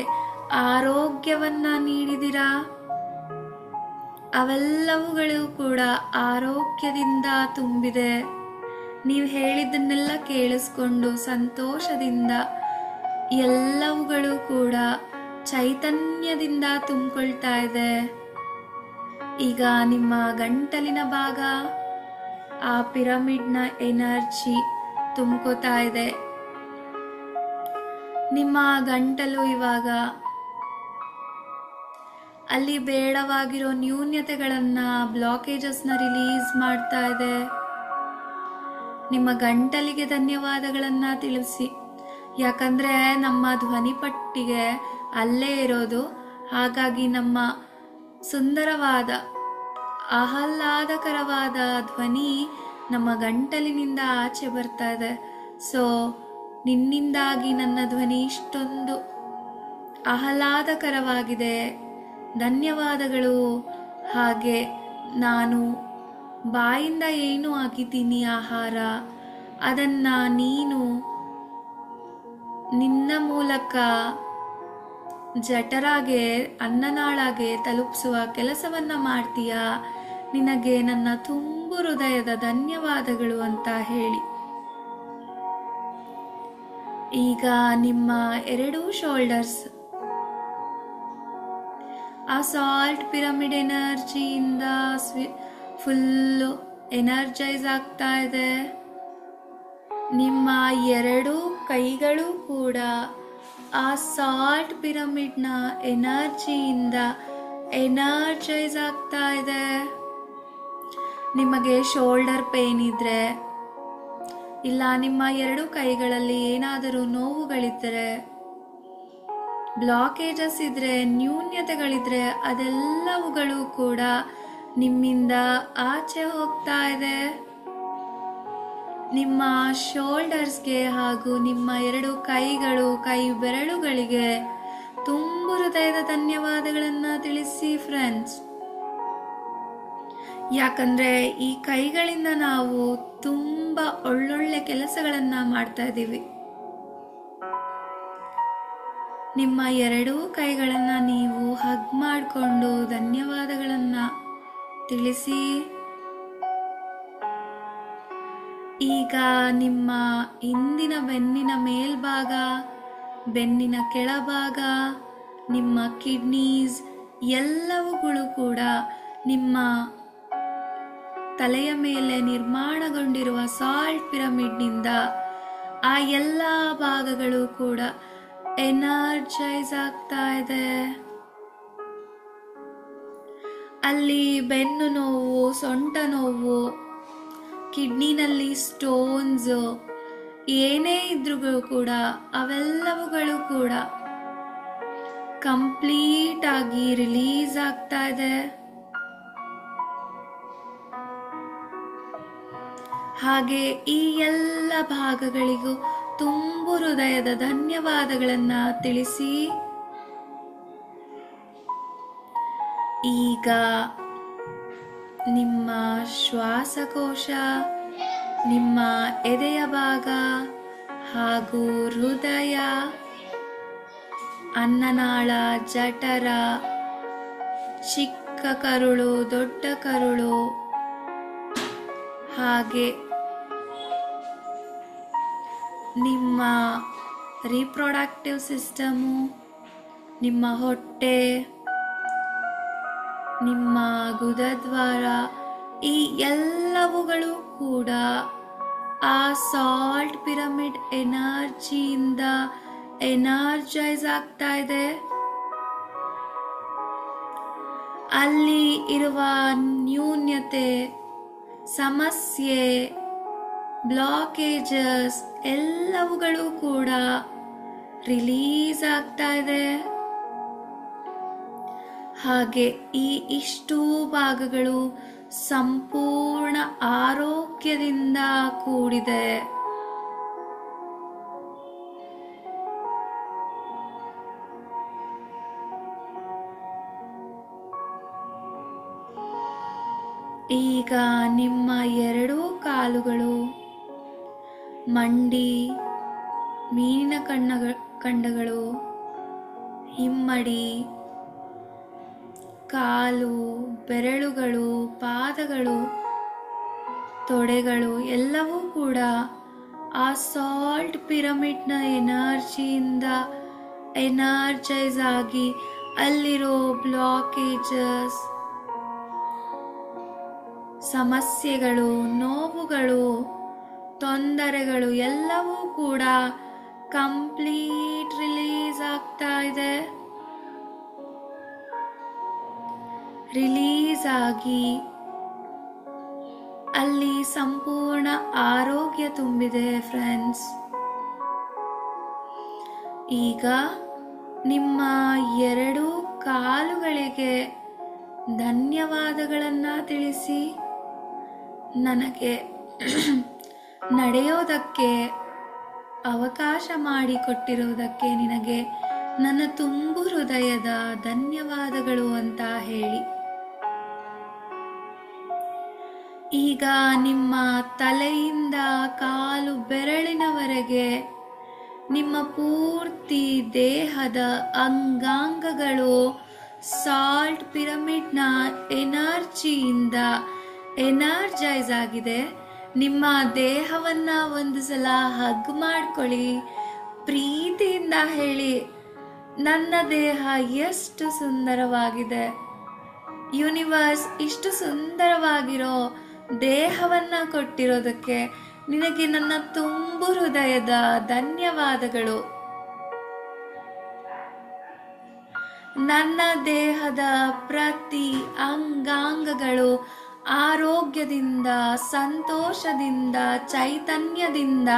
Speaker 2: ಆರೋಗ್ಯವನ್ನ ನೀಡಿದಿರಾ. ಅವೆಲ್ಲವುಗಳು ಕೂಡ ಆರೋಗ್ಯದಿಂದ ತುಂಬಿದೆ. ನೀವು ಹೇಳಿದ್ದನ್ನೆಲ್ಲ ಕೇಳಿಸ್ಕೊಂಡು ಸಂತೋಷದಿಂದ ಎಲ್ಲವುಗಳು ಕೂಡ ಚೈತನ್ಯದಿಂದ ತುಂಬಿಕೊಳ್ತಾ ಇದೆ. ಈಗ ನಿಮ್ಮ ಗಂಟಲಿನ ಭಾಗ ಆ ಪಿರಮಿಡ್ನ ಎನರ್ಜಿ ತುಂಬ್ಕೋತಾ ಇದೆ. ನಿಮ್ಮ ಗಂಟಲು ಇವಾಗ ಅಲ್ಲಿ ಬೇಡವಾಗಿರೋ ನ್ಯೂನ್ಯತೆಗಳನ್ನ, ಬ್ಲಾಕೇಜಸ್ನ ರಿಲೀಸ್ ಮಾಡ್ತಾ ಇದೆ. ನಿಮ್ಮ ಗಂಟಲಿಗೆ ಧನ್ಯವಾದಗಳನ್ನ ತಿಳಿಸಿ. ಯಾಕಂದ್ರೆ ನಮ್ಮ ಧ್ವನಿಪಟ್ಟಿಗೆ ಅಲ್ಲೇ ಇರೋದು. ಹಾಗಾಗಿ ನಮ್ಮ ಸುಂದರವಾದ, ಆಹ್ಲಾದಕರವಾದ ಧ್ವನಿ ನಮ್ಮ ಗಂಟಲಿನಿಂದ ಆಚೆ ಬರ್ತಾ ಇದೆ. ಸೊ ನಿನ್ನಿಂದಾಗಿ ನನ್ನ ಧ್ವನಿ ಇಷ್ಟೊಂದು ಆಹ್ಲಾದಕರವಾಗಿದೆ. ಧನ್ಯವಾದಗಳು. ಹಾಗೆ ನಾನು ಬಾಯಿಂದ ಏನು ಹಾಕಿದ್ದೀನಿ ಆಹಾರ, ಅದನ್ನ ನೀನು ನಿನ್ನ ಮೂಲಕ ಜಠರಾಗೆ, ಅನ್ನನಾಳಾಗೆ ತಲುಪಿಸುವ ಕೆಲಸವನ್ನ ಮಾಡ್ತೀಯಾ. ನಿನಗೆ ನನ್ನ ತುಂಬು ಹೃದಯದ ಧನ್ಯವಾದಗಳು ಅಂತ ಹೇಳಿ. ಈಗ ನಿಮ್ಮ 2 ಶೋಲ್ಡರ್ಸ್ ಆ ಸಾಲ್ಟ್ ಪಿರಮಿಡ್ ಎನರ್ಜಿಯಿಂದ ಫುಲ್ಲು ಎನರ್ಜೈಸ್ ಆಗ್ತಾ ಇದೆ. ನಿಮ್ಮ 2 ಕೈಗಳು ಕೂಡ ಆ ಸಾಲ್ಟ್ ಪಿರಮಿಡ್ನ ಎನರ್ಜಿಯಿಂದ ಎನರ್ಜೈಸ್ ಆಗ್ತಾ ಇದೆ. ನಿಮಗೆ ಶೋಲ್ಡರ್ ಪೇನ್ ಇದ್ರೆ, ಇಲ್ಲ ನಿಮ್ಮ 2 ಕೈಗಳಲ್ಲಿ ಏನಾದರೂ ನೋವುಗಳಿದ್ರೆ, ಬ್ಲಾಕೇಜಸ್ ಇದ್ರೆ, ನ್ಯೂನ್ಯತೆಗಳಿದ್ರೆ ಅದೆಲ್ಲವುಗಳು ಕೂಡ ನಿಮ್ಮಿಂದ ಆಚೆ ಹೋಗ್ತಾ ಇದೆ. ನಿಮ್ಮ ಶೋಲ್ಡರ್ಸ್ಗೆ ಹಾಗೂ ನಿಮ್ಮ 2 ಕೈಗಳು, ಕೈ ಬೆರಳುಗಳಿಗೆ ತುಂಬು ಹೃದಯದ ಧನ್ಯವಾದಗಳನ್ನ ತಿಳಿಸಿ ಫ್ರೆಂಡ್ಸ್. ಯಾಕಂದ್ರೆ ಈ ಕೈಗಳಿಂದ ನಾವು ತುಂಬಾ ಒಳ್ಳೊಳ್ಳೆ ಕೆಲಸಗಳನ್ನ ಮಾಡ್ತಾ ಇದ್ದೀವಿ. ನಿಮ್ಮ 2 ಕೈಗಳನ್ನ ನೀವು ಹಗ್ ಮಾಡಿಕೊಂಡು ಧನ್ಯವಾದಗಳನ್ನ ತಿಳಿಸಿ. ಈಗ ನಿಮ್ಮ ಹಿಂದಿನ ಬೆನ್ನಿನ ಮೇಲ್ಭಾಗ, ಬೆನ್ನಿನ ಕೆಳಭಾಗ, ನಿಮ್ಮ ಕಿಡ್ನೀಸ್ ಎಲ್ಲವುಗಳು ಕೂಡ ನಿಮ್ಮ ತಲೆಯ ಮೇಲೆ ನಿರ್ಮಾಣಗೊಂಡಿರುವ ಸಾಲ್ಟ್ ಪಿರಮಿಡ್ನಿಂದ ಆ ಎಲ್ಲ ಭಾಗಗಳು ಕೂಡ ಎನರ್ಜೈಸ್ ಆಗ್ತಾ ಇದೆ. ಅಲ್ಲಿ ಬೆನ್ನು ನೋವು, ಸೊಂಟ ನೋವು, ಕಿಡ್ನಿನಲ್ಲಿ ಸ್ಟೋನ್ಸ್ ಏನೇ ಇದ್ರೂ ಕೂಡ ಅವೆಲ್ಲವುಗಳು ಕೂಡ ಕಂಪ್ಲೀಟ್ ಆಗಿ ರಿಲೀಸ್ ಆಗ್ತಾ ಇದೆ. ಹಾಗೆ ಈ ಎಲ್ಲ ಭಾಗಗಳಿಗೂ ತುಂಬು ಹೃದಯದ ಧನ್ಯವಾದಗಳನ್ನ ತಿಳಿಸಿ. ಈಗ ನಿಮ್ಮ ಶ್ವಾಸಕೋಶ, ನಿಮ್ಮ ಎದೆಯ ಭಾಗ ಹಾಗೂ ಹೃದಯ, ಅನ್ನನಾಳ, ಜಠರ, ಚಿಕ್ಕ ಕರುಳು, ದೊಡ್ಡ ಕರುಳು, ಹಾಗೆ ನಿಮ್ಮ ರೀಪ್ರೊಡಕ್ಟಿವ್ ಸಿಸ್ಟಮು, ನಿಮ್ಮ ಹೊಟ್ಟೆ, ನಿಮ್ಮ ಗುದದ್ವಾರ, ಈ ಎಲ್ಲವುಗಳು ಕೂಡ ಆ ಸಾಲ್ಟ್ ಪಿರಮಿಡ್ ಎನರ್ಜಿಯಿಂದ ಎನರ್ಜೈಸ್ ಆಗ್ತಾ ಇದೆ. ಅಲ್ಲಿ ಇರುವ ನ್ಯೂನ್ಯತೆ, ಸಮಸ್ಯೆ, ಬ್ಲಾಕೇಜಸ್ ಎಲ್ಲವುಗಳು ಕೂಡ ರಿಲೀಸ್ ಆಗ್ತಾ ಇದೆ. ಹಾಗೆ ಈ ಇಷ್ಟೂ ಭಾಗಗಳು ಸಂಪೂರ್ಣ ಆರೋಗ್ಯದಿಂದ ಕೂಡಿದೆ. ಈಗ ನಿಮ್ಮ 2 ಕಾಲುಗಳು, ಮಂಡಿ, ಮೀನಿನ ಖಂಡಗಳು, ಹಿಮ್ಮಡಿ, ಕಾಲು, ಬೆರಳುಗಳು, ಪಾದಗಳು, ತೊಡೆಗಳು ಎಲ್ಲವೂ ಕೂಡ ಆ ಸಾಲ್ಟ್ ಪಿರಮಿಡ್ನ ಎನರ್ಜಿಯಿಂದ ಎನರ್ಜೈಸ್ ಆಗಿ ಅಲ್ಲಿರೋ ಬ್ಲಾಕೇಜಸ್, ಸಮಸ್ಯೆಗಳು, ನೋವುಗಳು, ತೊಂದರೆಗಳು ಎಲ್ಲವೂ ಕೂಡ ಕಂಪ್ಲೀಟ್ ರಿಲೀಸ್ ಆಗ್ತಾ ಇದೆ. ರಿಲೀಸ್ ಆಗಿ ಅಲ್ಲಿ ಸಂಪೂರ್ಣ ಆರೋಗ್ಯ ತುಂಬಿದೆ ಫ್ರೆಂಡ್ಸ್. ಈಗ ನಿಮ್ಮ 2 ಕಾಲುಗಳಿಗೆ ಧನ್ಯವಾದಗಳನ್ನ ತಿಳಿಸಿ. ನನಗೆ ನಡೆಯೋದಕ್ಕೆ ಅವಕಾಶ ಮಾಡಿಕೊಟ್ಟಿರುವುದಕ್ಕೆ ನಿನಗೆ ನನ್ನ ತುಂಬು ಹೃದಯದ ಧನ್ಯವಾದಗಳು ಅಂತ ಹೇಳಿ. ಈಗ ನಿಮ್ಮ ತಲೆಯಿಂದ ಕಾಲು ಬೆರಳಿನವರೆಗೆ ನಿಮ್ಮ ಪೂರ್ತಿ ದೇಹದ ಅಂಗಾಂಗಗಳು ಸಾಲ್ಟ್ ಪಿರಮಿಡ್ನ ಎನರ್ಜಿಯಿಂದ ಎನರ್ಜೈಸ್ ಆಗಿದೆ. ನಿಮ್ಮ ದೇಹವನ್ನ ಒಂದು ಸಲ ಹಗ್ ಮಾಡ್ಕೊಳ್ಳಿ, ಪ್ರೀತಿಯಿಂದ ಹೇಳಿ, ನನ್ನ ದೇಹ ಎಷ್ಟು ಸುಂದರವಾಗಿದೆ. ಯೂನಿವರ್ಸ್ ಇಷ್ಟು ಸುಂದರವಾಗಿರೋ ದೇಹವನ್ನ ಕೊಟ್ಟಿರೋದಕ್ಕೆ ನಿನಗೆ ನನ್ನ ತುಂಬು ಹೃದಯದ ಧನ್ಯವಾದಗಳು. ನನ್ನ ದೇಹದ ಪ್ರತಿ ಅಂಗಾಂಗಗಳು ಆರೋಗ್ಯದಿಂದ, ಸಂತೋಷದಿಂದ, ಚೈತನ್ಯದಿಂದ,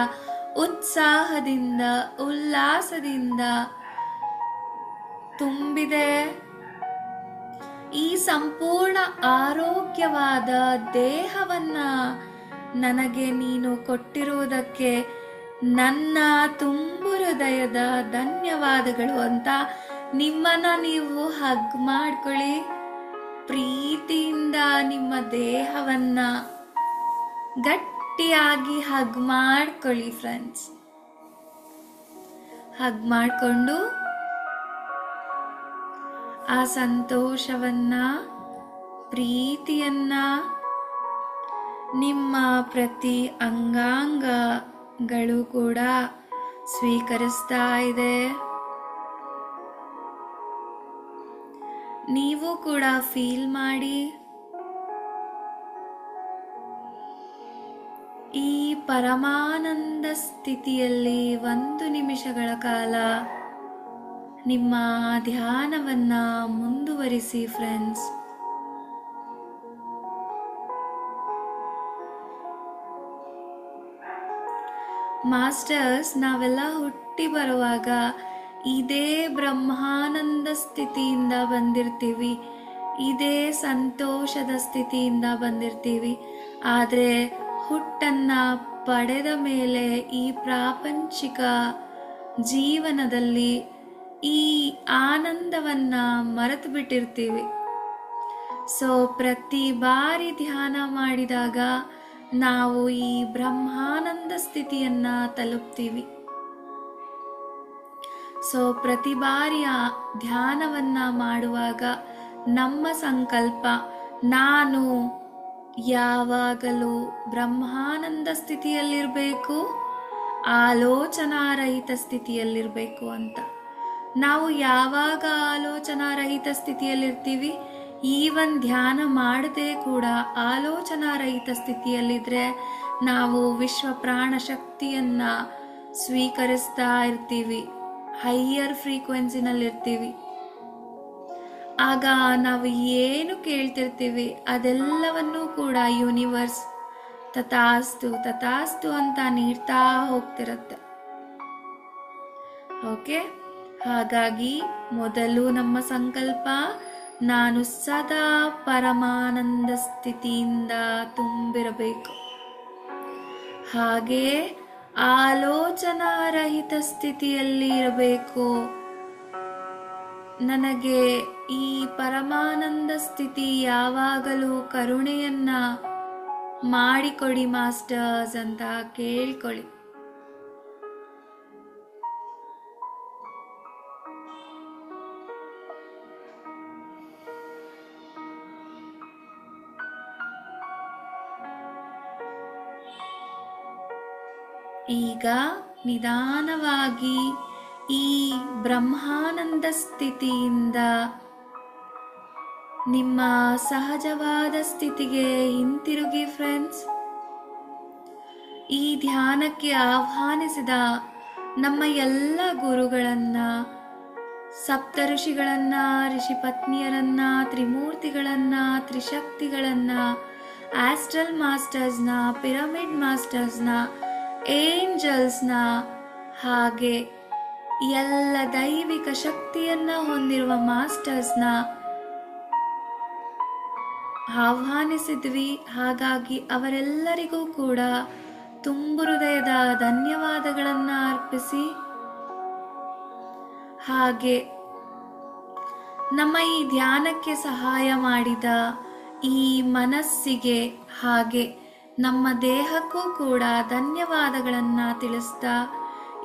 Speaker 2: ಉತ್ಸಾಹದಿಂದ, ಉಲ್ಲಾಸದಿಂದ ತುಂಬಿದೆ. ಈ ಸಂಪೂರ್ಣ ಆರೋಗ್ಯವಾದ ದೇಹವನ್ನ ನನಗೆ ನೀನು ಕೊಟ್ಟಿರುವುದಕ್ಕೆ ನನ್ನ ತುಂಬು ಹೃದಯದ ಧನ್ಯವಾದಗಳು ಅಂತ ನಿಮ್ಮನ್ನ ನೀವು ಹಗ್ ಮಾಡ್ಕೊಳ್ಳಿ. ಪ್ರೀತಿಯಿಂದ ನಿಮ್ಮ ದೇಹವನ್ನ ಗಟ್ಟಿಯಾಗಿ ಹಗ್ ಮಾಡ್ಕೊಳ್ಳಿ ಫ್ರೆಂಡ್ಸ್. ಹಗ್ ಮಾಡಿಕೊಂಡು ಆ ಸಂತೋಷವನ್ನ, ಪ್ರೀತಿಯನ್ನ ನಿಮ್ಮ ಪ್ರತಿ ಅಂಗಾಂಗಗಳು ಕೂಡ ಸ್ವೀಕರಿಸ್ತಾ ಇದೆ. ನೀವು ಕೂಡ ಫೀಲ್ ಮಾಡಿ. ಈ ಪರಮಾನಂದ ಸ್ಥಿತಿಯಲ್ಲಿ 1 ನಿಮಿಷಗಳ ಕಾಲ ನಿಮ್ಮ ಧ್ಯಾನವನ್ನ ಮುಂದುವರಿಸಿ ಫ್ರೆಂಡ್ಸ್. ಮಾಸ್ಟರ್ಸ್, ನಾವೆಲ್ಲ ಹುಟ್ಟಿ ಬರುವಾಗ ಇದೇ ಬ್ರಹ್ಮಾನಂದ ಸ್ಥಿತಿಯಿಂದ ಬಂದಿರ್ತೀವಿ, ಇದೇ ಸಂತೋಷದ ಸ್ಥಿತಿಯಿಂದ ಬಂದಿರ್ತೀವಿ. ಆದರೆ ಹುಟ್ಟನ್ನ ಪಡೆದ ಮೇಲೆ ಈ ಪ್ರಾಪಂಚಿಕ ಜೀವನದಲ್ಲಿ ಈ ಆನಂದವನ್ನ ಮರೆತು ಬಿಟ್ಟಿರ್ತೀವಿ. ಸೊ ಪ್ರತಿ ಬಾರಿ ಧ್ಯಾನ ಮಾಡಿದಾಗ ನಾವು ಈ ಬ್ರಹ್ಮಾನಂದ ಸ್ಥಿತಿಯನ್ನ ತಲುಪ್ತೀವಿ. ಸೊ ಪ್ರತಿ ಬಾರಿ ಆ ಧ್ಯಾನವನ್ನ ಮಾಡುವಾಗ ನಮ್ಮ ಸಂಕಲ್ಪ, ನಾನು ಯಾವಾಗಲೂ ಬ್ರಹ್ಮಾನಂದ ಸ್ಥಿತಿಯಲ್ಲಿರಬೇಕು, ಆಲೋಚನಾರಹಿತ ಸ್ಥಿತಿಯಲ್ಲಿರಬೇಕು ಅಂತ. ನಾವು ಯಾವಾಗ ಆಲೋಚನಾರಹಿತ ಸ್ಥಿತಿಯಲ್ಲಿರ್ತೀವಿ, ಈವನ್ ಧ್ಯಾನ ಮಾಡದೆ ಕೂಡ ಆಲೋಚನಾರಹಿತ ಸ್ಥಿತಿಯಲ್ಲಿದ್ರೆ ನಾವು ವಿಶ್ವ ಪ್ರಾಣ ಶಕ್ತಿಯನ್ನ ಸ್ವೀಕರಿಸ್ತಾ ಇರ್ತೀವಿ, ಹೈಯರ್ ಫ್ರೀಕ್ವೆನ್ಸಿನಲ್ಲಿರ್ತೀವಿ. ಆಗ ನಾವು ಏನು ಕೇಳ್ತಿರ್ತೀವಿ ಅದೆಲ್ಲವನ್ನೂ ಕೂಡ ಯೂನಿವರ್ಸ್ ತಥಾಸ್ತು ತಥಾಸ್ತು ಅಂತ ನೀಡ್ತಾ ಹೋಗ್ತಿರತ್ತೆ. ಓಕೆ, ಹಾಗಾಗಿ ಮೊದಲು ನಮ್ಮ ಸಂಕಲ್ಪ, ನಾನು ಸದಾ ಪರಮಾನಂದ ಸ್ಥಿತಿಯಿಂದ ತುಂಬಿರಬೇಕು. ಹಾಗೆ ಆಲೋಚನಾರಹಿತ ಸ್ಥಿತಿಯಲ್ಲಿ ಇರಬೇಕು. ನನಗೆ ಈ ಪರಮಾನಂದ ಸ್ಥಿತಿ ಯಾವಾಗಲೂ ಕರುಣೆಯನ್ನ ಮಾಡಿಕೊಡಿ ಮಾಸ್ಟರ್ಸ್ ಅಂತ ಕೇಳ್ಕೊಳ್ಳಿ. ಈಗ ನಿಧಾನವಾಗಿ ಈ ಬ್ರಹ್ಮಾನಂದ ಸ್ಥಿತಿಯಿಂದ ನಿಮ್ಮ ಸಹಜವಾದ ಸ್ಥಿತಿಗೆ ಹಿಂತಿರುಗಿ ಫ್ರೆಂಡ್ಸ್. ಈ ಧ್ಯಾನಕ್ಕೆ ಆಹ್ವಾನಿಸಿದ ನಮ್ಮ ಎಲ್ಲ ಗುರುಗಳನ್ನ, ಸಪ್ತ ಋಷಿಗಳನ್ನ, ಋಷಿ ಪತ್ನಿಯರನ್ನ, ತ್ರಿಮೂರ್ತಿಗಳನ್ನ, ತ್ರಿಶಕ್ತಿಗಳನ್ನ, ಆಸ್ಟ್ರಲ್ ಮಾಸ್ಟರ್ಸ್ನ, ಪಿರಮಿಡ್ ಮಾಸ್ಟರ್ಸ್ನ, ಏಂಜಲ್ಸ್ನ, ಹಾಗೆ ಎಲ್ಲ ದೈವಿಕ ಶಕ್ತಿಯನ್ನ ಹೊಂದಿರುವ ಮಾಸ್ಟರ್ಸ್ನ ಆಹ್ವಾನಿಸಿದ್ವಿ. ಹಾಗಾಗಿ ಅವರೆಲ್ಲರಿಗೂ ಕೂಡ ತುಂಬು ಹೃದಯದ ಧನ್ಯವಾದಗಳನ್ನ ಅರ್ಪಿಸಿ, ಹಾಗೆ ನಮ್ಮ ಈ ಧ್ಯಾನಕ್ಕೆ ಸಹಾಯ ಮಾಡಿದ ಈ ಮನಸ್ಸಿಗೆ ಹಾಗೆ ನಮ್ಮ ದೇಹಕ್ಕೂ ಕೂಡ ಧನ್ಯವಾದಗಳನ್ನ ತಿಳಿಸ್ತಾ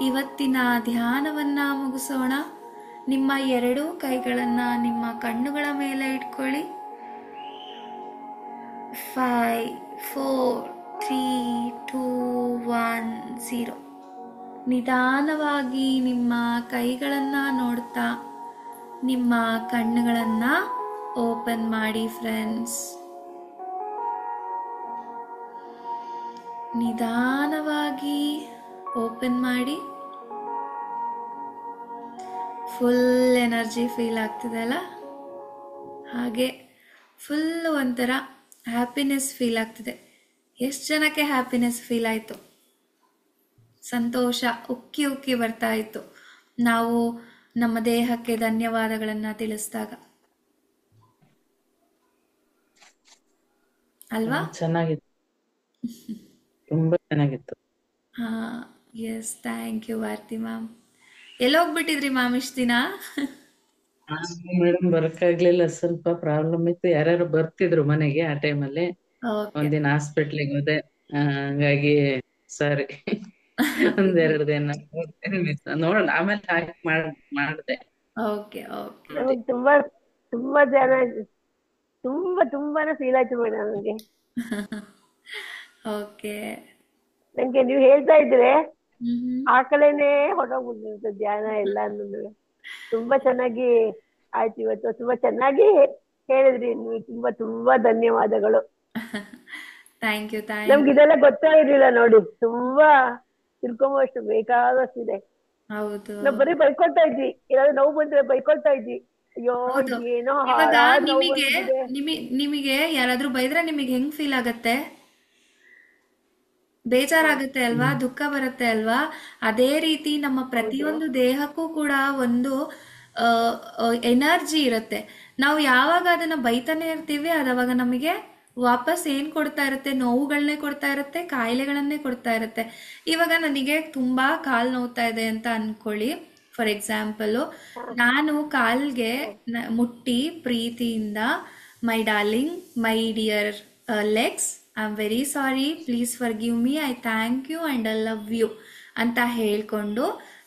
Speaker 2: ಇವತ್ತಿನ ಧ್ಯಾನವನ್ನ ಮುಗಿಸೋಣ. ನಿಮ್ಮ 2 ಕೈಗಳನ್ನ ನಿಮ್ಮ ಕಣ್ಣುಗಳ ಮೇಲೆ ಇಟ್ಕೊಳ್ಳಿ. 5 4 3 2 1 0. ನಿಧಾನವಾಗಿ ನಿಮ್ಮ ಕೈಗಳನ್ನ ನೋಡ್ತಾ ನಿಮ್ಮ ಕಣ್ಣುಗಳನ್ನ ಓಪನ್ ಮಾಡಿ ಫ್ರೆಂಡ್ಸ್. ನಿಧಾನವಾಗಿ ಓಪನ್ ಮಾಡಿ. ಫುಲ್ ಎನರ್ಜಿ ಫೀಲ್ ಆಗ್ತಿದೆ ಅಲ್ಲ, ಹಾಗೆ ಫುಲ್ ಒಂಥರ ಹ್ಯಾಪಿನೆಸ್ ಫೀಲ್ ಆಗ್ತಿದೆ. ಎಷ್ಟು ಜನಕ್ಕೆ ಹ್ಯಾಪಿನೆಸ್ ಫೀಲ್ ಆಯಿತು? ಸಂತೋಷ ಉಕ್ಕಿ ಉಕ್ಕಿ ಬರ್ತಾ ಇತ್ತು ನಾವು ನಮ್ಮ ದೇಹಕ್ಕೆ ಧನ್ಯವಾದಗಳನ್ನ ತಿಳಿಸಿದಾಗ, ಅಲ್ವಾ?
Speaker 1: ಚೆನ್ನಾಗಿದೆ. ತುಂಬಾ ಚೆನ್ನಾಗಿತ್ತು.
Speaker 2: ಹಾ, yes, thank you Bharathi ma'am. ಎಲ್ಲೋಗ್ಬಿಟ್ಟಿದ್ರಿ ಮ್ಯಾಮ್ ಇಷ್ಟು ದಿನ?
Speaker 1: ಮೇಡಮ್ ಬರಕ್ಕಾಗ್ಲಿಲ್ಲ, ಸ್ವಲ್ಪ ಪ್ರಾಬ್ಲಮ್ ಇತ್ತು. ಯಾರ್ಯಾರು ಬರ್ತಿದ್ರು ಮನೆಗೆ ಆ ಟೈಮಲ್ಲಿ.
Speaker 2: ಓಕೆ.
Speaker 1: ಒಂದಿನ ಹಾಸ್ಪಿಟ್ಲಿಗೆ ಹೋದೆ. ಹಂಗಾಗಿ ಸಾರಿ. ಒಂದೆರಡು ದಿನ ಮಿಸ್ ನೋಡೋಣ, ಆಮೇಲೆ ಹಾಕಿ ಮಾಡ್ದೆ
Speaker 2: ಓಕೆ ಓಕೆ.
Speaker 1: ನೋಡಿ.
Speaker 3: ನಮಗ್ ತುಂಬಾ ಜನ ತುಂಬಾನೇ ಫೀಲ್ ಆಯ್ತು ಮೇಡಮ್ ನನಗೆ.
Speaker 2: ಓಕೆ.
Speaker 3: ನಂಗೆ ನೀವು ಹೇಳ್ತಾ ಇದ್ರೆ
Speaker 2: ಹ್ಮ್.
Speaker 3: ಆ ಕಡೆನೆ ಹೊರಟೋಗ್ಬಿಟ್ಟಿರುತ್ತೆ ಧ್ಯಾನ ಎಲ್ಲ ಅನ್ನೋದು. ತುಂಬಾ ಚೆನ್ನಾಗಿ ಆಯ್ತು ಇವತ್ತು. ತುಂಬಾ ಚೆನ್ನಾಗಿ ಹೇಳಿದ್ರಿ ನೀವು. ತುಂಬಾ ಧನ್ಯವಾದಗಳು.
Speaker 2: ಥ್ಯಾಂಕ್ ಯು
Speaker 3: ನಮ್ಗೆ
Speaker 2: ಥ್ಯಾಂಕ್ ಯು.
Speaker 3: ಇದೆಲ್ಲ ಗೊತ್ತೇ ಇರ್ಲಿಲ್ಲ ನೋಡಿ. ತುಂಬಾ ತಿಳ್ಕೊಂಬಷ್ಟು ಬೇಕಾದಷ್ಟಿದೆ.
Speaker 2: ಹೌದು
Speaker 3: ನಾವ್ ಬರೀ ಬೈಕೊಳ್ತಾ ಇದ್ವಿ, ಏನಾದ್ರು ನೋವು ಬಂದ್ರೆ ಬೈಕೊಳ್ತಾ ಇದ್ವಿ. ಅಯ್ಯೋ
Speaker 2: ಹೌದು.
Speaker 3: ಏನೋ
Speaker 2: ಇವಾಗ
Speaker 3: ಹಾಳಾದ್ ನೋವು
Speaker 2: ನಿಮಗೆ
Speaker 3: ಬಂದ್ಬಿಟ್ಟಿದೆ.
Speaker 2: ನಿಮಗೆ ಯಾರಾದ್ರೂ ಬೈದ್ರೆ ನಿಮಗೆ ಹೆಂಗ್ ಫೀಲ್ ಆಗತ್ತೆ? ಬೇಜಾರಾಗುತ್ತೆ ಅಲ್ವಾ? ದುಃಖ ಬರುತ್ತೆ ಅಲ್ವಾ? ಅದೇ ರೀತಿ ನಮ್ಮ
Speaker 3: ಹೌದು
Speaker 2: ಪ್ರತಿಯೊಂದು ದೇಹಕ್ಕೂ ಕೂಡ ಒಂದು ಎನರ್ಜಿ ಇರುತ್ತೆ. ನಾವು ಯಾವಾಗ ಅದನ್ನ ಬೈತಾನೆ ಇರ್ತೀವಿ, ಅವಾಗ ನಮಗೆ ವಾಪಸ್ ಏನ್ ಕೊಡ್ತಾ ಇರುತ್ತೆ? ನೋವುಗಳನ್ನೇ ಕೊಡ್ತಾ ಇರುತ್ತೆ, ಕಾಯಿಲೆಗಳನ್ನೇ ಕೊಡ್ತಾ ಇರುತ್ತೆ. ಇವಾಗ ನನಗೆ ತುಂಬಾ ಕಾಲ್ ನೋವ್ತಾ ಇದೆ ಅಂತ ಅನ್ಕೊಳ್ಳಿ. ಫಾರ್ ಎಕ್ಸಾಂಪಲ್, ನಾನು ಕಾಲ್ಗೆ ಮುಟ್ಟಿ ಪ್ರೀತಿಯಿಂದ my darling, my dear legs, I am very sorry, please forgive me, I thank you and I love you ಅಂತ ಹೇಳ್ಕೊಂಡು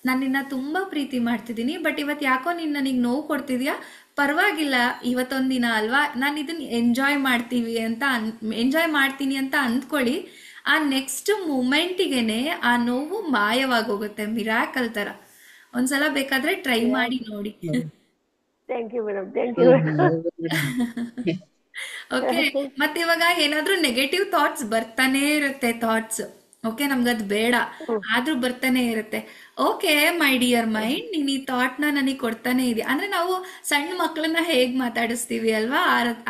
Speaker 2: ನಾನು ನಿನ್ನ ತುಂಬ ಪ್ರೀತಿ ಮಾಡ್ತಿದ್ದೀನಿ, ಬಟ್ ಇವತ್ತು ಯಾಕೋ ನೀನು ನನಗೆ ನೋವು ಕೊಡ್ತಿದ್ಯಾ, ಪರವಾಗಿಲ್ಲ, ಇವತ್ತೊಂದಿನ ಅಲ್ವಾ, ನಾನು ಇದನ್ನ ಎಂಜಾಯ್ ಮಾಡ್ತೀನಿ ಅಂತ ಅಂದ್ಕೊಳ್ಳಿ. ಆ ನೆಕ್ಸ್ಟ್ ಮೂಮೆಂಟಿಗೆನೆ ಆ ನೋವು ಮಾಯವಾಗೋಗುತ್ತೆ, ಮಿರಾಕಲ್ ಥರ. ಒಂದ್ಸಲ ಬೇಕಾದ್ರೆ ಟ್ರೈ ಮಾಡಿ ನೋಡಿ.
Speaker 3: Thank you madam. Thank you
Speaker 1: ಹೌದು ಮೇಡಮ್.
Speaker 2: ಓಕೆ. ಮತ್ತೆ ಇವಾಗ ಏನಾದ್ರೂ ನೆಗೆಟಿವ್ ಥಾಟ್ಸ್ ಬರ್ತಾನೆ ಇರುತ್ತೆ, ಥಾಟ್ಸ್. ಓಕೆ, ನಮ್ಗದ್ ಬೇಡ, ಆದ್ರೂ ಬರ್ತಾನೆ ಇರುತ್ತೆ. ಓಕೆ ಮೈ ಡಿಯರ್ ಮೈಂಡ್, ನೀನ್ ಈ ಥಾಟ್ನ ನನಗೆ ಕೊಡ್ತಾನೆ ಇದೆಯಾ ಅಂದ್ರೆ, ನಾವು ಸಣ್ಣ ಮಕ್ಕಳನ್ನ ಹೇಗ್ ಮಾತಾಡಿಸ್ತೀವಿ ಅಲ್ವಾ,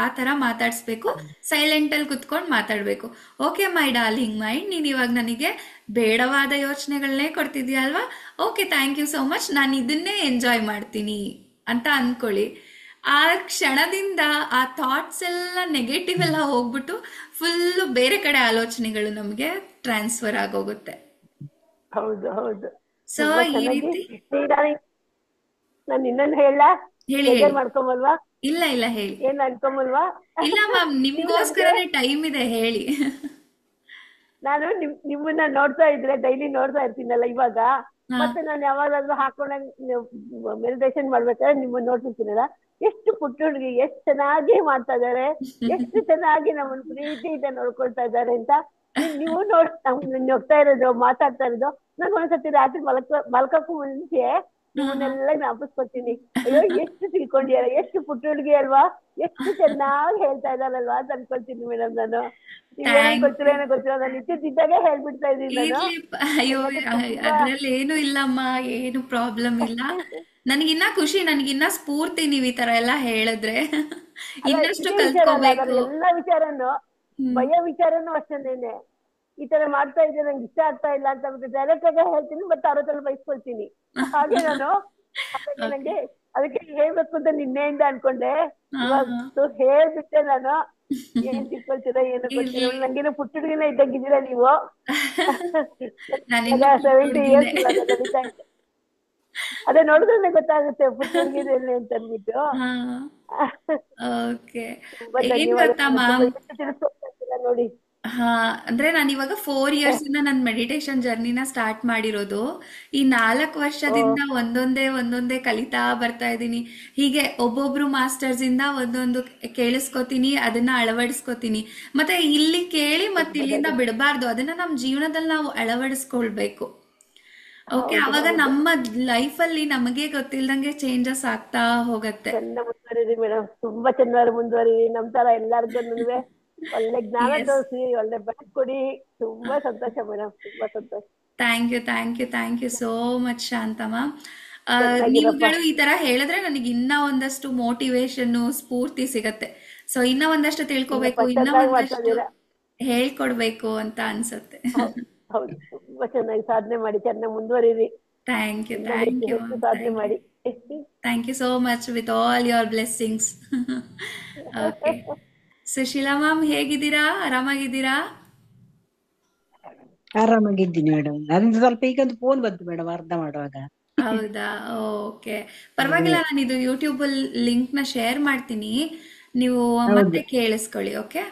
Speaker 2: ಆ ತರ ಮಾತಾಡಿಸ್ಬೇಕು. ಸೈಲೆಂಟ್ ಅಲ್ಲಿ ಕುತ್ಕೊಂಡು ಮಾತಾಡ್ಬೇಕು. ಓಕೆ ಮೈ ಡಾರ್ಲಿಂಗ್ ಮೈಂಡ್, ನೀನ್ ಇವಾಗ ನನಗೆ ಬೇಡವಾದ ಯೋಚನೆಗಳನ್ನೇ ಕೊಡ್ತಿದ್ಯಾ ಅಲ್ವಾ, okay thank you so much, ನಾನು ಇದನ್ನೇ ಎಂಜಾಯ್ ಮಾಡ್ತೀನಿ ಅಂತ ಅನ್ಕೊಳ್ಳಿ. ಆ ಕ್ಷಣದಿಂದ ಆ ಥಾಟ್ಸ್ ಎಲ್ಲ ನೆಗೆಟಿವ್ ಎಲ್ಲ ಹೋಗ್ಬಿಟ್ಟು ಫುಲ್ಲು ಬೇರೆ ಕಡೆ ಆಲೋಚನೆಗಳು ನಮಗೆ ಟ್ರಾನ್ಸ್ಫರ್ ಆಗೋಗುತ್ತೆ.
Speaker 3: ಹೌದು ಹೌದು.
Speaker 2: ಸೊ
Speaker 3: ತುಂಬಾ
Speaker 2: ಈ
Speaker 3: ಚೆನ್ನಾಗಿ
Speaker 2: ರೀತಿ.
Speaker 3: ನಾನು ಇನ್ನೊಂದು ಹೇಳ,
Speaker 2: ಹೇಳಿ
Speaker 3: ಬೇಜಾರ್
Speaker 2: ಹೇಳಿ.
Speaker 3: ಮಾಡ್ಕೊಂಬಲ್ವಾ?
Speaker 2: ಇಲ್ಲ ಇಲ್ಲ, ಹೇಳಿ.
Speaker 3: ಏನ್ ಅನ್ಕೊಂಬಲ್ವಾ?
Speaker 2: ಇಲ್ಲ ಮ್ಯಾಮ್,
Speaker 3: ನೀವು ನಮ್ಗೆ,
Speaker 2: ನಿಮ್ಗೋಸ್ಕರನೇ ಟೈಮ್ ಇದೆ, ಹೇಳಿ.
Speaker 3: ನಾನು ನಿಮ್ಮನ್ನ ನೋಡ್ತಾ ಇದ್ರೆ ಡೈಲಿ ನೋಡ್ತಾ ಇರ್ತೀನಲ್ಲ ಇವಾಗ.
Speaker 2: ಹಾ.
Speaker 3: ಮತ್ತೆ ನಾನು ಯಾವಾಗಾದ್ರೂ ಹಾಕೊಂಡ ಮೆಡಿಟೇಷನ್ ಮಾಡ್ಬೇಕಾದ್ರೆ ನಿಮ್ಮನ್ನ ನೋಡ್ತಿರ್ತೀನಲ್ಲ, ಎಷ್ಟು ಪುಟ್ಟ ಹುಡುಗಿ ಎಷ್ಟು ಚೆನ್ನಾಗಿ ಮಾಡ್ತಾ ಇದಾರೆ, ಎಷ್ಟು ಚೆನ್ನಾಗಿ ನಮ್ಮನ್ನ ಪ್ರೀತಿಯಿಂದ ನೋಡ್ಕೊಳ್ತಾ ಇದ್ದಾರೆ ಅಂತ. ನೀವು ನೋಡ್ತಾ ಇರೋದು, ಮಾತಾಡ್ತಾ ಇರೋದು, ನಾನು ಒಂದ್ಸತಿ ರಾತ್ರಿ ಮಲ್ಕಕ್ಕೂ ಮುಂಚೆ
Speaker 2: ಹಾ, ಹಾ.
Speaker 3: ನಿಮ್ಮನ್ನೆಲ್ಲ ಜ್ಞಾಪಿಸ್ಕೊತೀನಿ. ಅಯ್ಯೋ ಎಷ್ಟು ತಿಳ್ಕೊಂಡಿಯಾರ, ಎಷ್ಟು ಪುಟ್ಟ ಹುಡುಗಿ ಅಲ್ವಾ, ಎಷ್ಟು ಚೆನ್ನಾಗಿ ಹೇಳ್ತಾ ಇದ್ದಾರಲ್ವಾ ಅಂತ ಅನ್ಕೊಳ್ತೀನಿ ಮೇಡಮ್ ನಾನು. ನೀವೇನೋ
Speaker 2: ಥ್ಯಾಂಕ್
Speaker 3: ಗೊತ್ತಿಲ್ಲ
Speaker 2: ಯು.
Speaker 3: ಏನೋ ಗೊತ್ತಿಲ್ಲ, ನಾನು ಇದ್ದಿದ್ದಾಗೆ ಹೇಳ್ಬಿಡ್ತಾ ಇದ್ದೀನಿ ನಾನು.
Speaker 2: ಇರ್ಲಿ ಅಯ್ಯೋ,
Speaker 3: ನನಗೆ ತುಂಬಾ
Speaker 2: ಅದ್ರಲ್ಲಿ ಏನು ಇಲ್ಲಮ್ಮ, ಏನು ಪ್ರಾಬ್ಲಮ್ ಇಲ್ಲ. ನನಗಿನ್ನ ಖುಷಿ, ನನಗಿನ್ನ ಸ್ಫೂರ್ತಿ ನೀವು ಈ ತರ ಎಲ್ಲ ಹೇಳಿದ್ರೆ.
Speaker 3: ಅಲ್ಲ,
Speaker 2: ಇನ್ನಷ್ಟು
Speaker 3: ಇದೇ ವಿಚಾರ ಅಲ್ಲ, ಅದರ
Speaker 2: ಕಲ್ತ್ಕೋಬೇಕು.
Speaker 3: ಎಲ್ಲಾ ವಿಚಾರನು,
Speaker 2: ಹ್ಮ್.
Speaker 3: ಭಯ ವಿಚಾರನೂ ಅಷ್ಟೇನೆ. ಈ ತರ ಮಾಡ್ತಾ ಇದ್ರೆ ನಂಗೆ ಇಷ್ಟ ಆಗ್ತಾ ಇಲ್ಲ ಅಂತ ಡೈರೆಕ್ಟ್ ಆಗಿ ಹೇಳ್ತೀನಿ, ಮತ್ತೆ ಅವ್ರ ಹತ್ರ ಬೈಸ್ಕೊಳ್ತೀನಿ. ಹಾಗೆ ನಾನು, ಹಾಗಾಗಿ
Speaker 2: ಓಕೆ.
Speaker 3: ನಂಗೆ ಅದಕ್ಕೆ ಹೇಳ್ಬೇಕು ಅಂತ ನಿನ್ನೆಯಿಂದ ಅನ್ಕೊಂಡೆ.
Speaker 2: ಹಾ, ಹಾ.
Speaker 3: ಇವತ್ತು ಹೇಳ್ಬಿಟ್ಟೆ ನಾನು. ಏನ್ ತಿಳ್ಕೊಳ್ತೀರಾ ಏನು ಗೊತ್ತಿಲ್ಲ,
Speaker 2: ಇರ್ಲಿ.
Speaker 3: ನಂಗೇನು ಪುಟ್ಟ ಹುಡುಗಿನ ಇದ್ದಂಗಿದ್ದೀರಾ ನೀವು.
Speaker 2: ನಾನಿನ್ನು
Speaker 3: ಇವಾಗ
Speaker 2: ಪುಟ್ಟ
Speaker 3: 70
Speaker 2: ಹುಡ್ಗಿನೇ.
Speaker 3: ಇಯರ್ಸ್ ಇವಾಗ ನಡೀತಾ ಇದೆ. ಅದೇ ನೋಡಿದ್ರೆ ಗೊತ್ತಾಗುತ್ತೆ ಪುಟ್ಟ ಹುಡುಗಿರಲ್ಲಿ ಅಂತ ಅಂದ್ಬಿಟ್ಟು.
Speaker 2: ಹಾ. ಓಕೆ.
Speaker 3: ತುಂಬಾ
Speaker 2: ಏನ್
Speaker 3: ಧನ್ಯವಾದ
Speaker 2: ಗೊತ್ತಾ
Speaker 3: ಮೇಡಮ್. ತುಂಬಾ
Speaker 2: ಮ್ಯಾಮ್,
Speaker 3: ಎಷ್ಟು ತಿಳಿಸ್ಕೊಡ್ತಾ ನೋಡಿ.
Speaker 2: ಹಾ, ಅಂದ್ರೆ ನಾನು ಇವಾಗ 4 ಇಯರ್ಸ್ ಇಂದ ನನ್ನ ಮೆಡಿಟೇಷನ್ ಜರ್ನಿನ ಸ್ಟಾರ್ಟ್ ಮಾಡಿರೋದು. ಈ 4 ವರ್ಷದಿಂದ ಒಂದೊಂದೇ ಕಲಿತಾ ಬರ್ತಾ ಇದ್ದೀನಿ. ಹೀಗೆ ಒಬ್ಬೊಬ್ರು ಮಾಸ್ಟರ್ಸ್ ಇಂದ ಒಂದೊಂದು ಕೇಳಿಸ್ಕೊತೀನಿ, ಅದನ್ನ ಅಳವಡಿಸ್ಕೊತೀನಿ. ಮತ್ತೆ ಇಲ್ಲಿ ಕೇಳಿ ಮತ್ತೆ ಇಲ್ಲಿಂದ ಬಿಡಬಾರ್ದು, ಅದನ್ನ ನಮ್ಮ ಜೀವನದಲ್ಲಿ ನಾವು ಅಳವಡಿಸ್ಕೊಳ್ಬೇಕು. ಓಕೆ,
Speaker 3: ಹೌದು
Speaker 2: ಅವಾಗ
Speaker 3: ಹೌದು.
Speaker 2: ನಮ್ಮ ಲೈಫಲ್ಲಿ ನಮಗೆ ಗೊತ್ತಿಲ್ದಂಗೆ ಚೇಂಜಸ್ ಆಗ್ತಾ ಹೋಗತ್ತೆ.
Speaker 3: ಚೆಂದ ಮುಂದುವರಿರಿ ಮೇಡಮ್, ತುಂಬಾ ಚೆನ್ನಾಗಿ ಮುಂದುವರಿರಿ. ನಮ್ ತರ ಎಲ್ಲಾರ್ಗು ಒಳ್ಳೆ ಜ್ಞಾನ
Speaker 2: ಎಸ್.
Speaker 3: ತೋರಿಸಿ, ಒಳ್ಳೆ ಬೆಳಕು ಕೊಡಿ. ತುಂಬಾ ಸಂತೋಷ ಮೇಡಮ್, ತುಂಬಾ ಸಂತೋಷ.
Speaker 2: Thank you thank you thank you so much Shanthamma.
Speaker 3: ಚೆನ್ನಾಗಿರಪ್ಪ.
Speaker 2: ನೀವುಗಳು ಈ ತರ ಹೇಳಿದ್ರೆ ನನಗೆ ಇನ್ನ ಒಂದಷ್ಟು ಮೋಟಿವೇಶನ್, ಸ್ಫೂರ್ತಿ ಸಿಗತ್ತೆ. ಸೊ ಇನ್ನ ಒಂದಷ್ಟು
Speaker 3: ಇಲ್ಲಪ್ಪ,
Speaker 2: ತಿಳ್ಕೊಬೇಕು, ಇನ್ನ
Speaker 3: ಚೆನ್ನಾಗಿ ಮಾಡ್ತಾ
Speaker 2: ಒಂದಷ್ಟು
Speaker 3: ಇದೀರಾ.
Speaker 2: ಹೇಳ್ಕೊಡ್ಬೇಕು ಅಂತ ಅನ್ಸುತ್ತೆ.
Speaker 3: ಹೌದು ಹೌದು. ತುಂಬಾ ಚೆನ್ನಾಗಿ ಸಾಧನೆ ಮಾಡಿ, ಚೆನ್ನಾಗಿ ಮುಂದುವರಿರಿ.
Speaker 2: ಥ್ಯಾಂಕ್ ಯು
Speaker 3: ಇನ್ನ
Speaker 2: ಥ್ಯಾಂಕ್
Speaker 3: ಹೆಚ್ಚು
Speaker 2: ಯು
Speaker 3: ಹೆಚ್ಚು
Speaker 2: ಮ್ಯಾಮ್,
Speaker 3: ಸಾಧನೆ
Speaker 2: ಥ್ಯಾಂಕ್ ಯು.
Speaker 3: ಮಾಡಿ.
Speaker 2: Thank you so much with all your blessings. Okay. Sushila ma'am ಹೇಗಿದ್ದೀರಾ? ಆರಾಮಾಗಿದ್ದೀರಾ?
Speaker 4: ಆರಾಮಾಗಿದ್ದೀನಿ ಮೇಡಮ್. ಅದ್ರಿಂದ ಸ್ವಲ್ಪ ಈಗ ಒಂದು ಫೋನ್ ಬಂತು ಮೇಡಮ್ ಅರ್ಧ ಮಾಡುವಾಗ.
Speaker 2: ಹೌದಾ? ಓಕೆ, ಪರವಾಗಿಲ್ಲ. ನಾನು ಇದು ಯೂಟ್ಯೂಬ್ ಲಿಂಕ್ ನ ಶೇರ್ ಮಾಡ್ತೀನಿ, ನೀವು
Speaker 4: ಹೌದು,
Speaker 2: ಮತ್ತೆ ಕೇಳಿಸ್ಕೊಳ್ಳಿ. ಓಕೆ.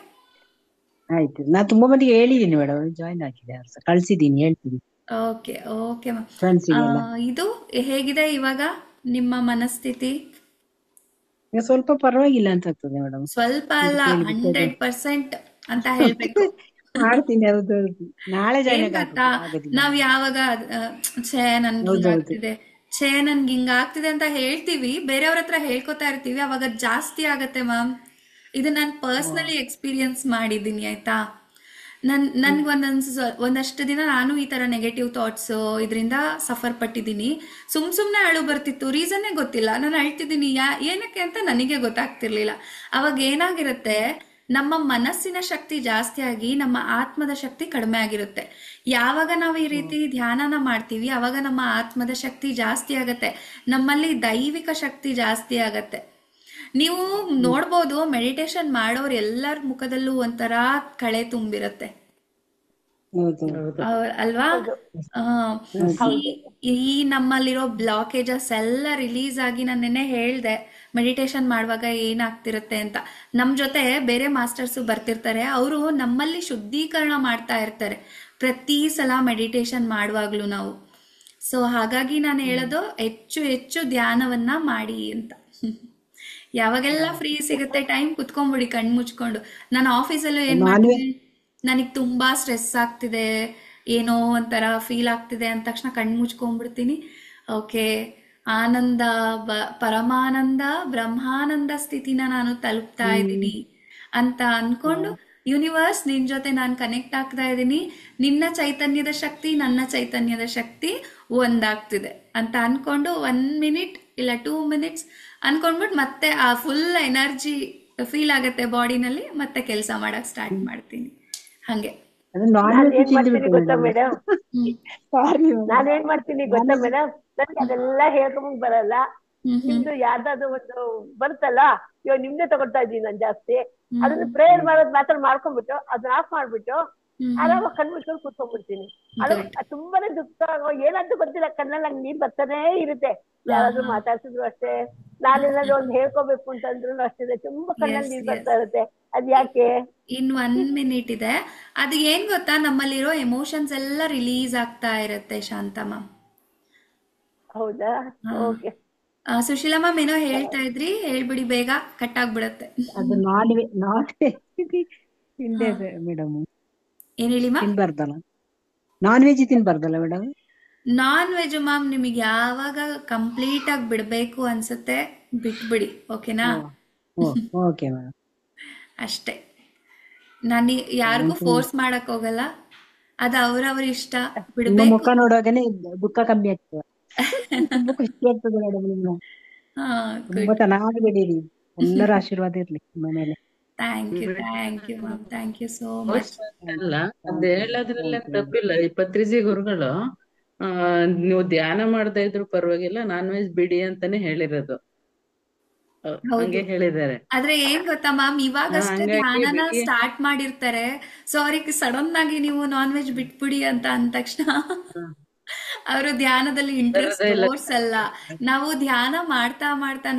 Speaker 4: ಆಯ್ತು. ನಾ ತುಂಬಾ ಮಂದಿಗೆ ಹೇಳಿದ್ದೀನಿ ಮೇಡಮ್, ಜಾಯ್ನ್ ಆಗಿದೆ, ಅವ್ರು ಸಹ ಕಳ್ಸಿದ್ದೀನಿ, ಹೇಳ್ತೀನಿ
Speaker 2: ಓಕೆ ಓಕೆ ಮ್ಯಾಮ್.
Speaker 4: ಫ್ರೆಂಡ್ಸಿಗೆಲ್ಲ.
Speaker 2: ಇದು ಹೇಗಿದೆ ಇವಾಗ ನಿಮ್ಮ ಮನಸ್ಥಿತಿ?
Speaker 4: ಈಗ ಸ್ವಲ್ಪ ಪರವಾಗಿಲ್ಲ ಅಂತ ಆಗ್ತದೆ ಮೇಡಮ್.
Speaker 2: ಸ್ವಲ್ಪ
Speaker 4: ಇದು
Speaker 2: ಅಲ್ಲ,
Speaker 4: ಕೇಳಿ ಬಿಟ್ಟರೆ
Speaker 2: 100% ಅಂತ ಹೇಳ್ಬೇಕು.
Speaker 4: ಮಾಡ್ತೀನಿ. ಹೌದೌದು, ನಾಳೆ ಜಾಯ್ನ್
Speaker 2: ಏನ್ ಗೊತ್ತಾ,
Speaker 4: ಆಗೋದಿಲ್ಲ.
Speaker 2: ನಾವ್ ಯಾವಾಗ ಛೇ ನನ್ಗೆ
Speaker 4: ಹೌದೌದು,
Speaker 2: ಹಿಂಗಾಗ್ತಿದೆ, ಛೇ ನನ್ಗೆ ಹಿಂಗಾಗ್ತಿದೆ ಅಂತ ಹೇಳ್ತೀವಿ, ಬೇರೆಯವ್ರ ಹತ್ರ ಹೇಳ್ಕೊತಾ ಇರ್ತೀವಿ, ಅವಾಗ ಜಾಸ್ತಿ ಆಗತ್ತೆ ಮ್ಯಾಮ್. ಇದು ನಾನು ಪರ್ಸ್ನಲಿ ಎಕ್ಸ್ಪೀರಿಯನ್ಸ್ ಮಾಡಿದ್ದೀನಿ, ಆಯ್ತಾ. ನನ್ಗೆ ಒಂದಷ್ಟು ದಿನ ನಾನು ಈ ತರ ನೆಗೆಟಿವ್ ಥಾಟ್ಸ್ ಇದರಿಂದ ಸಫರ್ ಪಟ್ಟಿದ್ದೀನಿ. ಸುಮ್ನೆ ಅಳು ಬರ್ತಿತ್ತು, ರೀಸನ್ನೇ ಗೊತ್ತಿಲ್ಲ. ನಾನು ಅಳ್ತಿದ್ದೀನಿ ಏನಕ್ಕೆ ಅಂತ ನನಗೆ ಗೊತ್ತಾಗ್ತಿರ್ಲಿಲ್ಲ. ಅವಾಗ ಏನಾಗಿರುತ್ತೆ, ನಮ್ಮ ಮನಸ್ಸಿನ ಶಕ್ತಿ ಜಾಸ್ತಿ ಆಗಿ ನಮ್ಮ ಆತ್ಮದ ಶಕ್ತಿ ಕಡಿಮೆ ಆಗಿರುತ್ತೆ. ಯಾವಾಗ ನಾವು ಈ ರೀತಿ ಧ್ಯಾನನ ಮಾಡ್ತೀವಿ, ಅವಾಗ ನಮ್ಮ ಆತ್ಮದ ಶಕ್ತಿ ಜಾಸ್ತಿ ಆಗತ್ತೆ, ನಮ್ಮಲ್ಲಿ ದೈವಿಕ ಶಕ್ತಿ ಜಾಸ್ತಿ ಆಗತ್ತೆ. ನೀವು ನೋಡ್ಬೋದು, ಮೆಡಿಟೇಷನ್ ಮಾಡೋರು ಎಲ್ಲರ ಮುಖದಲ್ಲೂ ಒಂಥರ ಕಳೆ ತುಂಬಿರತ್ತೆ,
Speaker 4: ಹೌದೌದು,
Speaker 2: ಅಲ್ವಾ?
Speaker 3: ಹೌದು
Speaker 2: ಆ, ಈ ನಮ್ಮಲ್ಲಿರೋ ಬ್ಲಾಕೇಜಸ್ ಎಲ್ಲ ರಿಲೀಸ್ ಆಗಿ, ನಾನು ನೆನ್ನೆ ಹೇಳ್ದೆ ಮೆಡಿಟೇಷನ್ ಮಾಡುವಾಗ ಏನಾಗ್ತಿರುತ್ತೆ ಅಂತ. ನಮ್ ಜೊತೆ ಬೇರೆ ಮಾಸ್ಟರ್ಸ್ ಬರ್ತಿರ್ತಾರೆ, ಅವರು ನಮ್ಮಲ್ಲಿ ಶುದ್ಧೀಕರಣ ಮಾಡ್ತಾ ಇರ್ತಾರೆ ಪ್ರತಿ ಸಲ ಮೆಡಿಟೇಷನ್ ಮಾಡುವಾಗ್ಲೂ ನಾವು. ಸೊ ಹಾಗಾಗಿ ನಾನು ಹೇಳೋದು, ಹೆಚ್ಚು ಹೆಚ್ಚು ಧ್ಯಾನವನ್ನ ಮಾಡಿ ಅಂತ. ಯಾವಾಗೆಲ್ಲ ಫ್ರೀ ಸಿಗುತ್ತೆ ಟೈಮ್, ಕುತ್ಕೊಂಡ್ಬಿಡಿ ಕಣ್ ಮುಚ್ಕೊಂಡು. ನಾನು ಆಫೀಸಲ್ಲೂ ಏನ್ ಮಾಡ್ತೀನಿ, ನನಗೆ ತುಂಬಾ ಸ್ಟ್ರೆಸ್ ಆಗ್ತಿದೆ, ಏನೋ ಒಂಥರ ಫೀಲ್ ಆಗ್ತಿದೆ ಅಂದ ತಕ್ಷಣ ಕಣ್ ಮುಚ್ಕೊಂಡ್ಬಿಡ್ತೀನಿ. ಓಕೆ, ಆನಂದ, ಪರಮಾನಂದ, ಬ್ರಹ್ಮಾನಂದ ಸ್ಥಿತಿನ ನಾನು ತಲುಪ್ತಾ ಇದ್ದೀನಿ ಅಂತ ಅನ್ಕೊಂಡು, ಯೂನಿವರ್ಸ್ ನಿನ್ ಜೊತೆ ನಾನು ಕನೆಕ್ಟ್ ಆಗ್ತಾ ಇದ್ದೀನಿ, ನಿನ್ನ ಚೈತನ್ಯದ ಶಕ್ತಿ ನನ್ನ ಚೈತನ್ಯದ ಶಕ್ತಿ ಒಂದಾಗ್ತಿದೆ ಅಂತ ಅನ್ಕೊಂಡು 1 ಮಿನಿಟ್ ಇಲ್ಲ 2 ಮಿನಿಟ್ಸ್ ಅನ್ಕೊಂಡ್ಬಿಟ್ಟು ಮತ್ತೆ ಆ ಫುಲ್ ಎನರ್ಜಿ ಫೀಲ್ ಆಗತ್ತೆ ಬಾಡಿನಲ್ಲಿ, ಮತ್ತೆ ಕೆಲಸ ಮಾಡಕ್ ಸ್ಟಾರ್ಟ್ ಮಾಡ್ತೀನಿ. ಹಂಗೆ
Speaker 3: ನಾನೇನ್ ಮಾಡ್ತೀನಿ ಗೊತ್ತಾ ಮೇಡಮ್,
Speaker 4: ಸಾರಿ
Speaker 3: ನಾನೇನ್ ಮಾಡ್ತೀನಿ ಗೊತ್ತಾ ಮೇಡಮ್, ನನ್ಗೆ ಅದೆಲ್ಲ ಹೇಳ್ಕೊಂಡ್ ಬರಲ್ಲ. ನಿಮ್ದು ಯಾವ್ದಾದ್ರು ಒಂದು ಬರುತ್ತಲ್ಲ, ಇವಾಗ ನಿಮ್ದೆ ತಗೊಳ್ತಾ ಇದ್ದೀನಿ ನಾನು ಜಾಸ್ತಿ. ಅದನ್ನ ಪ್ರೇಯರ್ ಮಾಡೋದ್ ಮಾತ್ರ ಮಾಡ್ಕೊಂಡ್ಬಿಟ್ಟು ಅದನ್ನ ಆಫ್ ಮಾಡ್ಬಿಟ್ಟು ಆರಾಮಾಗಿ ಕಣ್ ಮುಚ್ಕೊಂಡು ಕೂತ್ಕೊಂಡ್ಬಿಡ್ತೀನಿ. ಅದು ತುಂಬಾನೇ ದುಃಖ, ಏನಾದ್ರು ಗೊತ್ತಿಲ್ಲ, ಕಣ್ಣಲ್ಲಿ ಹಂಗ್ ನೀರ್ ಬರ್ತಾನೆ ಇರುತ್ತೆ. ಯಾರಾದ್ರೂ ಮಾತಾಡ್ಸಿದ್ರು ಅಷ್ಟೇ, ನಾನೇನಾದ್ರು ಒಂದ್ ಹೇಳ್ಕೋಬೇಕು ಅಂತಂದ್ರು ಅಷ್ಟೇ, ತುಂಬಾ ಕಣ್ಣಲ್ಲಿ ನೀರ್ ಬರ್ತಾ ಇರುತ್ತೆ. ಅದ್ ಯಾಕೆ?
Speaker 2: ಇನ್ 1 ಮಿನಿಟ್ ಇದೆ. ಅದು ಏನ್ ಗೊತ್ತಾ, ನಮ್ಮಲ್ಲಿರೋ ಎಮೋಷನ್ಸ್ ಎಲ್ಲ ರಿಲೀಸ್ ಆಗ್ತಾ ಇರತ್ತೆ ಶಾಂತಮ್ಮ.
Speaker 3: ಹೌದಾ? ಓಕೆ.
Speaker 2: ಸುಶೀಲಾ ಮ್ಯಾಮ್ ಏನೋ ಹೇಳ್ತಾ ಇದ್ರಿ, ಹೇಳ್ಬಿಡಿ, ಬೇಗ ಕಟ್ ಆಗ್ಬಿಡತ್ತೆ.
Speaker 4: ಅದು ನಾನ್ ತಿಂದೆ ಮೇಡಮ್.
Speaker 2: ಏನ್ ಹೇಳಿ ಮ್ಯಾಮ್?
Speaker 4: ತಿನ್ಬಾರ್ದಲ್ಲ, ನಾನ್ ವೆಜ್ ತಿನ್ಬಾರ್ದಲ್ಲ ಮೇಡಮ್?
Speaker 2: ನಾನ್ ವೆಜ್ ಮ್ಯಾಮ್ ನಿಮಗೆ ಯಾವಾಗ ಕಂಪ್ಲೀಟ್ ಆಗಿ ಬಿಡ್ಬೇಕು ಅನ್ಸುತ್ತೆ ಬಿಟ್ಬಿಡಿ, ಓಕೆನಾ?
Speaker 4: Okay madam.
Speaker 2: ಅಷ್ಟೇ, ನಾನು ಯಾರಿಗೂ ಫೋರ್ಸ್ ಮಾಡಕ್ ಹೋಗಲ್ಲ, ಅದು ಅವ್ರವ್ರ ಇಷ್ಟ.
Speaker 4: ನಿಮ್ಮ
Speaker 2: ಬಿಡ್ಬೇಕು.
Speaker 4: ಮುಖ ನೋಡುವಾಗನೇ ದುಃಖ ಕಮ್ಮಿ ಆಗ್ತದೆ. ತುಂಬಾ ಖುಷಿ ಆಗ್ತದೆ ಮೇಡಮ್. ನಿಮ್ಮ ತುಂಬಾ ಚೆನ್ನಾಗಿ ಬಿಡಿರಿ, ಎಲ್ಲರ ಆಶೀರ್ವಾದ ಇರ್ಲಿ ಮನೇಲಿ.
Speaker 2: Thank you ma'am, thank you so much.
Speaker 1: ಅಲ್ಲ, ಅದ್ ಹೇಳೋದ್ರಲ್ಲ ತಪ್ಪಿಲ್ಲ. ಈ ಪತ್ರಿಜಿ ಗುರುಗಳು ನೀವು ಧ್ಯಾನ ಮಾಡದೇ ಇದ್ರು ಪರವಾಗಿಲ್ಲ, ನಾನ್ ವೆಜ್ ಬಿಡಿ ಅಂತಾನೆ ಹೇಳಿರೋದು. ಹಂಗೆ ಹೇಳಿದ್ದಾರೆ.
Speaker 2: ಆದ್ರೆ ಏನ್ ಗೊತ್ತಾ ಮ್ಯಾಮ್, ಇವಾಗಷ್ಟೇ ಧ್ಯಾನನ ಸ್ಟಾರ್ಟ್ ಮಾಡಿರ್ತಾರೆ. ಸೊ ಅವ್ರಿಗೆ ಸಡನ್ ಆಗಿ ನೀವು ನಾನ್ ವೆಜ್ ಬಿಟ್ಬಿಡಿ ಅಂತ ಅಂದ ತಕ್ಷಣ ಅವರು ಧ್ಯಾನದಲ್ಲಿ ಇಂಟ್ರೆಸ್ಟ್ ತೋರ್ಸಲ್ಲ. ನಾವು ಧ್ಯಾನ ಮಾಡ್ತಾ ಮಾಡ್ತಾ